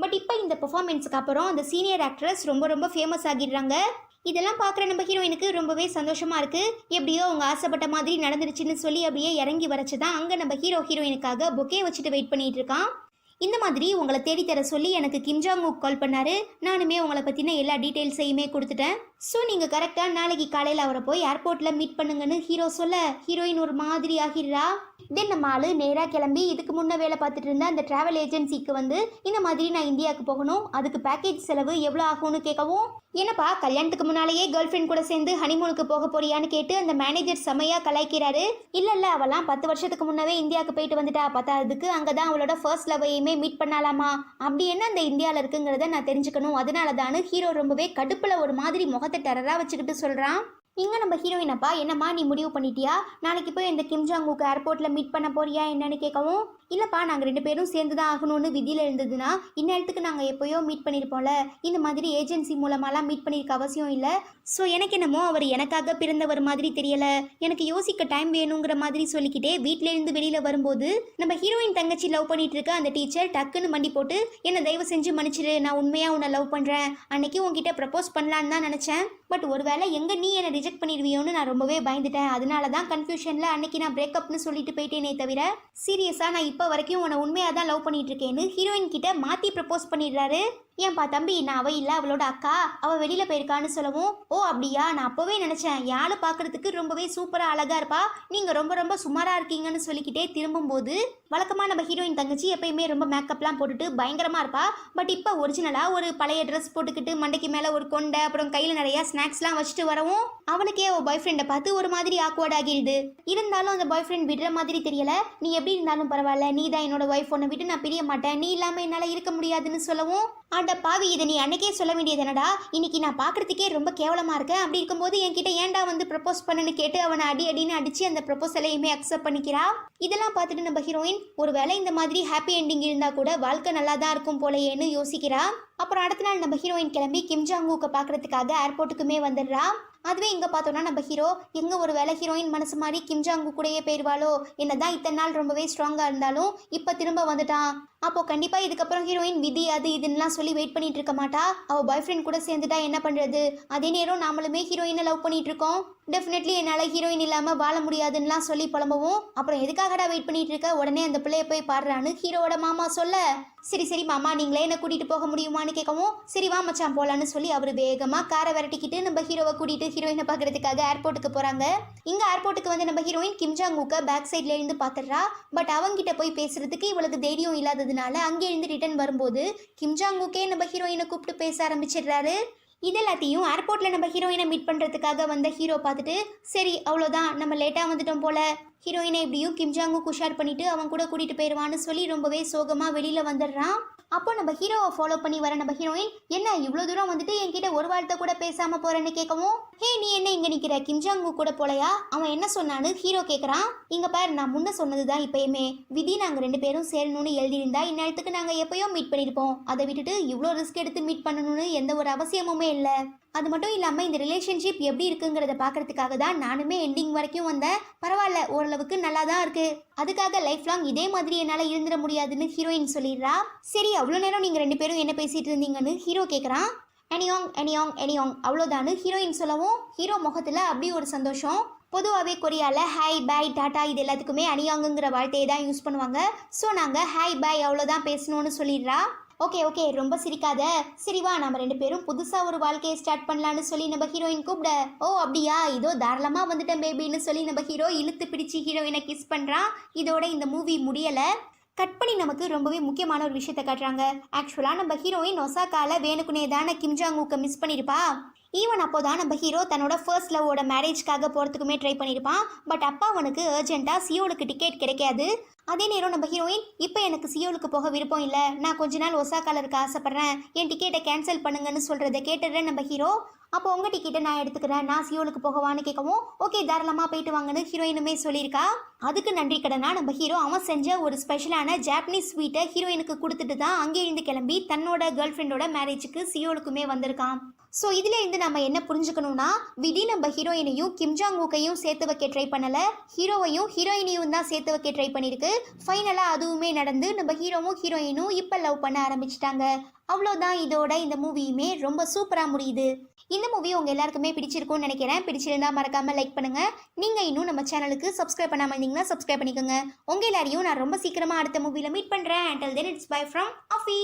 பட் இப்போ இந்த பெர்ஃபார்மன்ஸுக்கு அப்புறம் அந்த சீனியர் ஆக்ட்ரஸ் ரொம்ப ரொம்ப ஃபேமஸ் ஆகிடுறாங்க. இதெல்லாம் பார்க்குற நம்ம ஹீரோயினுக்கு ரொம்பவே சந்தோஷமாக இருக்குது. எப்படியோ அவங்க ஆசைப்பட்ட மாதிரி நடந்துருச்சுன்னு சொல்லி அப்படியே இறங்கி வரச்சு தான் அங்கே நம்ம ஹீரோயினுக்காக பொக்கே வச்சுட்டு வெயிட் பண்ணிகிட்டு இருக்கான். இந்த மாதிரி உங்களை தேடித்தர சொல்லி எனக்கு கிம் ஜாங் உக் கால் பண்ணாரு. நானுமே உங்களை பற்றின எல்லா டீட்டெயில்ஸையுமே கொடுத்துட்டேன். ஸோ நீங்கள் கரெக்டாக நாளைக்கு காலையில் அவரை போய் ஏர்போர்ட்டில் மீட் பண்ணுங்கன்னு ஹீரோ சொல்ல, ஹீரோயின் ஒரு மாதிரி ஆகிடுறா. தென் நம்ம ஆளு நேராக கிளம்பி இதுக்கு முன்னே வேலை பார்த்துட்டு இருந்த அந்த ட்ராவல் ஏஜென்சிக்கு வந்து, இந்த மாதிரி நான் இந்தியாவுக்கு போகணும், அதுக்கு பேக்கேஜ் செலவு எவ்வளோ ஆகும்னு கேட்கவும், என்னப்பா கல்யாணத்துக்கு முன்னாலேயே கேர்ள் ஃப்ரெண்ட் கூட சேர்ந்து ஹனிமூனுக்கு போக போறியான்னு கேட்டு அந்த மேனேஜர் செமையாக கலாய்க்கிறாரு. இல்லை அவெல்லாம் 10 வருஷத்துக்கு முன்னவே இந்தியாவுக்கு போயிட்டு வந்துட்டா, பத்தாததுக்கு அங்கே தான் அவளோட ஃபர்ஸ்ட் லவ்வையுமே மீட் பண்ணலாமா, அப்படி என்ன அந்த இந்தியாவில் இருக்குங்கிறத நான் தெரிஞ்சுக்கணும், அதனால தானு ஹீரோ ரொம்பவே கடுப்பில் ஒரு மாதிரி முகத்தை டெரரா வச்சுக்கிட்டு சொல்கிறான். இங்கே நம்ம ஹீரோயின் அப்பா, என்னம்மா நீ முடிவு பண்ணிட்டியா, நாளைக்கு போய் இந்த கிம் ஜாங் உக் ஏர்போர்ட்டில் மீட் பண்ண போறியா என்னன்னு கேட்கவும், இல்லைப்பா நாங்கள் 2 பேரும் சேர்ந்து தான் ஆகணும்னு விதியில் இருந்ததுன்னா இந்நேரத்துக்கு நாங்கள் எப்போயோ மீட் பண்ணியிருப்போம்ல, இந்த மாதிரி ஏஜென்சி மூலமாலாம் மீட் பண்ணியிருக்க அவசியம் இல்லை. ஸோ எனக்கு என்னமோ அவர் எனக்காக பிறந்தவர் மாதிரி தெரியலை, எனக்கு யோசிக்க டைம் வேணுங்கிற மாதிரி சொல்லிக்கிட்டே வீட்டிலேருந்து வெளியில் வரும்போது நம்ம ஹீரோயின் தங்கச்சி லவ் பண்ணிட்டு இருக்க அந்த டீச்சர் டக்குன்னு மண்டி போட்டு, என்னை தயவு செஞ்சு மன்னிச்சிரு, நான் உண்மையாக உன்னை லவ் பண்ணுறேன், அன்னைக்கு உன்கிட்ட ப்ரப்போஸ் பண்ணலான்னு தான் நினச்சேன், பட் ஒருவேளை எங்கே நீ என்னை ரிஜெக்ட் பண்ணிடுவியோன்னு நான் ரொம்பவே பயந்துட்டேன், அதனால தான் கன்ஃபியூஷனில் அன்னைக்கு நான் பிரேக்கப்னு சொல்லிட்டு போயிட்டேனே தவிர சீரியஸாக நான் இப்போ வரைக்கும் உன்னை உண்மையாக தான் லவ் பண்ணிட்டு இருக்கேன்னு ஹீரோயின் கிட்ட மாற்றி ப்ரப்போஸ் பண்ணிடுறாரு. ஏன்பா தம்பி, நான் அவ இல்லை அவளோட அக்கா, அவள் வெளியில் போயிருக்கான்னு சொல்லவும், ஓ அப்படியா, நான் அப்போவே நினச்சேன் யாழ் பார்க்குறதுக்கு ரொம்பவே சூப்பராக அழகாக இருப்பா, நீங்கள் ரொம்ப ரொம்ப சுமாராக இருக்கீங்கன்னு சொல்லிக்கிட்டே திரும்பும்போது, வழக்கமாக நம்ம ஹீரோயின் தங்கச்சி எப்பயுமே ரொம்ப மேக்கப்லாம் போட்டுட்டு பயங்கரமாக இருப்பா, பட் இப்போ ஒரிஜினலாக ஒரு பழைய ட்ரெஸ் போட்டுக்கிட்டு மண்டைக்கு மேலே ஒரு கொண்டை, அப்புறம் கையில் நிறையா ஸ்நாக்ஸ்லாம் வச்சுட்டு வரவும் அவளுக்கே அவள் பாய் ஃப்ரெண்டை பார்த்து ஒரு மாதிரி ஆக்வர்ட் ஆகிடுது. இருந்தாலும் அந்த பாய் ஃப்ரெண்ட் விடுற மாதிரி தெரியல. நீ எப்படி இருந்தாலும் பரவாயில்ல, நீ தான் என்னோட ஒய்ஃப், உன்னை விட்டு நான் பிரிய மாட்டேன், நீ இல்லாமல் என்னால் இருக்க முடியாதுன்னு சொல்லவும், ஆண்ட பாவி இதை நீ அன்னைக்கே சொல்ல வேண்டியது என்னடா, இன்னைக்கு நான் பார்க்குறதுக்கே ரொம்ப கேவலமாக இருக்கேன், அப்படி இருக்கும்போது என்கிட்ட ஏன்டா வந்து ப்ரப்போஸ் பண்ணுன்னு கேட்டு அவனை அடின்னு அடித்து அந்த ப்ரப்போசலையுமே அக்செப்ட் பண்ணிக்கிறா. இதெல்லாம் பார்த்துட்டு நம்ம ஹீரோயின் ஒருவேளை இந்த மாதிரி ஹாப்பி எண்டிங் இருந்தால் கூட வாழ்க்கை நல்லா தான் இருக்கும் போலையேன்னு யோசிக்கிறா. அப்புறம் அடுத்த நாள் நம்ம ஹீரோயின் கிளம்பி கிம் ஜாங் உக்கை பார்க்கறதுக்காக ஏர்போர்ட்டுக்குமே வந்துடுறா. அதுவே இங்கே பார்த்தோன்னா நம்ம ஹீரோ எங்கே ஒரு வேலை ஹீரோயின் மனசு மாதிரி கிம் ஜாங் உக் கூடயே போயிடுவாளோ, என்னதான் இத்தனை நாள் ரொம்பவே ஸ்ட்ராங்காக இருந்தாலும் இப்போ திரும்ப வந்துட்டான். அப்போ கண்டிப்பாக இதுக்கப்புறம் ஹீரோயின் விதி அது இதுன்னெலாம் சொல்லி வெயிட் பண்ணிட்டு இருக்க மாட்டா. அவள் பாய் ஃப்ரெண்ட் கூட சேர்ந்துட்டா என்ன பண்ணுறது, அதே நேரம் நாமளுமே ஹீரோயினை லவ் பண்ணிட்டு இருக்கோம், டெஃபினெட்லி என்னால் ஹீரோயின் இல்லாமல் வாழ முடியாதுன்னெலாம் சொல்லி புலம்பவும், அப்புறம் எதுக்காகடா வெயிட் பண்ணிட்டு இருக்க, உடனே அந்த பிள்ளைய போய் பாடுறான்னு ஹீரோவோட மாமா சொல்ல, சரி மாமா நீங்களே என்ன கூட்டிகிட்டு போக முடியுமான்னு கேட்கவும், சரி வா மச்சான் போகலான்னு சொல்லி அவர் வேகமாக காரை விரட்டிக்கிட்டு நம்ம ஹீரோவை கூட்டிகிட்டு ஹீரோயினை பார்க்கறதுக்காக ஏர்போர்ட்டுக்கு போகிறாங்க. இங்கே ஏர்போர்ட்டுக்கு வந்து நம்ம ஹீரோயின் கிம் ஜாங் உக்கை பேக் சைட்ல இருந்து பார்த்துடுறா. பட் அவங்கிட்ட போய் பேசுறதுக்கு இவளுக்கு தைரியம் இல்லாததுனால அங்கே இருந்து ரிட்டர்ன் வரும்போது கிம் ஜாங் உக்கே நம்ம ஹீரோயினை கூப்பிட்டு பேச ஆரம்பிச்சிடுறாரு. இதெல்லாத்தையும் ஏர்போர்ட்டில் நம்ம ஹீரோயினை மீட் பண்ணுறதுக்காக வந்த ஹீரோ பார்த்துட்டு, சரி அவ்வளோதான் நம்ம லேட்டாக வந்துட்டோம் போல, ஹீரோயினை எப்படியும் கிம் ஜாங் உக் உஷார் பண்ணிட்டு அவன் கூட கூட்டிகிட்டு போயிடுவான்னு சொல்லி ரொம்பவே சோகமாக வெளியில் வந்துடுறான். அப்போ நம்ம ஹீரோவை ஃபாலோ பண்ணி வர நம்ம ஹீரோயின், என்ன இவ்வளோ தூரம் வந்துட்டு என்கிட்ட ஒரு வார்த்தை கூட பேசாமல் போகிறேன்னு கேட்கவும், ஹே நீ என்ன இங்கே நிற்கிற, கிம் ஜாங் உக் கூட போலையா, அவன் என்ன சொன்னான்னு ஹீரோ கேட்குறான். இங்கே பாரு நான் முன்ன சொன்னது தான் இப்போயுமே, விதி நாங்கள் 2 பேரும் சேரணும்னு எழுதியிருந்தா இந்நேரத்துக்கு நாங்கள் எப்போயோ மீட் பண்ணியிருப்போம், அதை விட்டுட்டு இவ்வளோ ரிஸ்க் எடுத்து மீட் பண்ணணும்னு எந்த ஒரு அவசியமுமே இல்லை. அது மட்டும் இல்லாமல் இந்த ரிலேஷன்ஷிப் எப்படி இருக்குங்கிறத பார்க்கறதுக்காக தான் நானுமே எண்டிங் வரைக்கும் வந்தேன், பரவாயில்ல ஓரளவுக்கு நல்லா தான் இருக்குது, அதுக்காக லைஃப் லாங் இதே மாதிரி என்னால் இருந்துட முடியாதுன்னு ஹீரோயின் சொல்லிடுறா. சரி அவ்வளோ நேரம் நீங்கள் 2 பேரும் என்ன பேசிகிட்டு இருந்தீங்கன்னு ஹீரோ கேட்குறான். எனியாங் அவ்வளோதான்னு ஹீரோயின் சொல்லவும் ஹீரோ முகத்தில் அப்படி ஒரு சந்தோஷம். பொதுவாகவே கொரியாவில் ஹாய் பாய் டாட்டா இது எல்லாத்துக்குமே அனியாங்குங்கிற வார்த்தையை தான் யூஸ் பண்ணுவாங்க. ஸோ நாங்கள் ஹாய் பாய் அவ்வளோதான் பேசணும்னு சொல்லிடுறா. ஓகே ஓகே ரொம்ப சிரிக்காத. சரி வா நம்ம ரெண்டு பேரும் புதுசா ஒரு வாழ்க்கையை ஸ்டார்ட் பண்ணலான்னு சொல்லி நம்ம ஹீரோயின் கூப்பிட, ஓ அப்படியா இதோ தாராளமா வந்துட்டேன் பேபின்னு சொல்லி நம்ம ஹீரோ இழுத்து பிடிச்சி ஹீரோயினை கிஸ் பண்றான். இதோட இந்த மூவி முடியல. கட் பண்ணி நமக்கு ரொம்பவே முக்கியமான ஒரு விஷயத்தை காட்டுறாங்க. ஆக்சுவலாக நம்ம ஹீரோயின் ஒசாக்கால வேணுக்குனே தானே கிம்ஜாங்கூக்கை மிஸ் பண்ணியிருப்பா. ஈவன் அப்போ தான் நம்ம ஹீரோ தன்னோட ஃபர்ஸ்ட் லவ்வோட மேரேஜ்க்காக போகிறதுக்குமே ட்ரை பண்ணியிருப்பான். பட் அப்பா அவனுக்கு அர்ஜென்ட்டாக சியோலுக்கு டிக்கெட் கிடைக்காது. அதே நேரம் நம்ம ஹீரோயின் இப்போ எனக்கு சியோலுக்கு போக விருப்பம் இல்லை, நான் கொஞ்ச நாள் ஒசாக்கால இருக்க ஆசைப்பட்றேன், என் டிக்கெட்டை கேன்சல் பண்ணுங்கன்னு சொல்கிறத கேட்டுடுறேன் நம்ம ஹீரோ. அப்போ உங்கள் டிக்கெட்டை நான் எடுத்துக்கிறேன், நான் சியோலுக்கு போகவான்னு கேட்கவும் ஓகே தாராளமாக போயிட்டு வாங்கன்னு ஹீரோயினுமே சொல்லியிருக்கா. அதுக்கு நன்றி கடனா நம்ம ஹீரோ அவன் செஞ்ச ஒரு ஸ்பெஷலான ஜாப்பனீஸ் ஸ்வீட்டை ஹீரோயினுக்கு கொடுத்துட்டு தான் அங்கே இருந்து கிளம்பி தன்னோட கேர்ள் ஃப்ரெண்டோட மேரேஜுக்கு சியோலுக்குமே வந்திருக்கான். ஸோ இதில் இருந்து நம்ம என்ன புரிஞ்சுக்கணும்னா, விதி நம்ம ஹீரோயினையும் கிம்ஜாங்கூக்கையும் சேர்த்து வைக்க ட்ரை பண்ணலை, ஹீரோவையும் ஹீரோயினையும் தான் சேர்த்து வைக்க ட்ரை பண்ணியிருக்கு. ஃபைனலாக அதுவுமே நடந்து நம்ம ஹீரோவும் ஹீரோயினும் இப்போ லவ் பண்ண ஆரம்பிச்சிட்டாங்க. அவ்வளோதான், இதோட இந்த மூவியுமே ரொம்ப சூப்பராக முடியுது. இந்த மூவி உங்கள் எல்லாருக்குமே பிடிச்சிருக்கும்னு நினைக்கிறேன். பிடிச்சிருந்தா மறக்காமல் லைக் பண்ணுங்கள். நீங்கள் இன்னும் நம்ம சேனலுக்கு சப்ஸ்கிரைப் பண்ணாமல் இருந்தீங்கன்னா சப்ஸ்கிரைப் பண்ணிக்கோங்க. உங்கள் எல்லாரையும் நான் ரொம்ப சீக்கிரமாக அடுத்த மூவியில் மீட் பண்ணுறேன். Until then it's bye from Afi.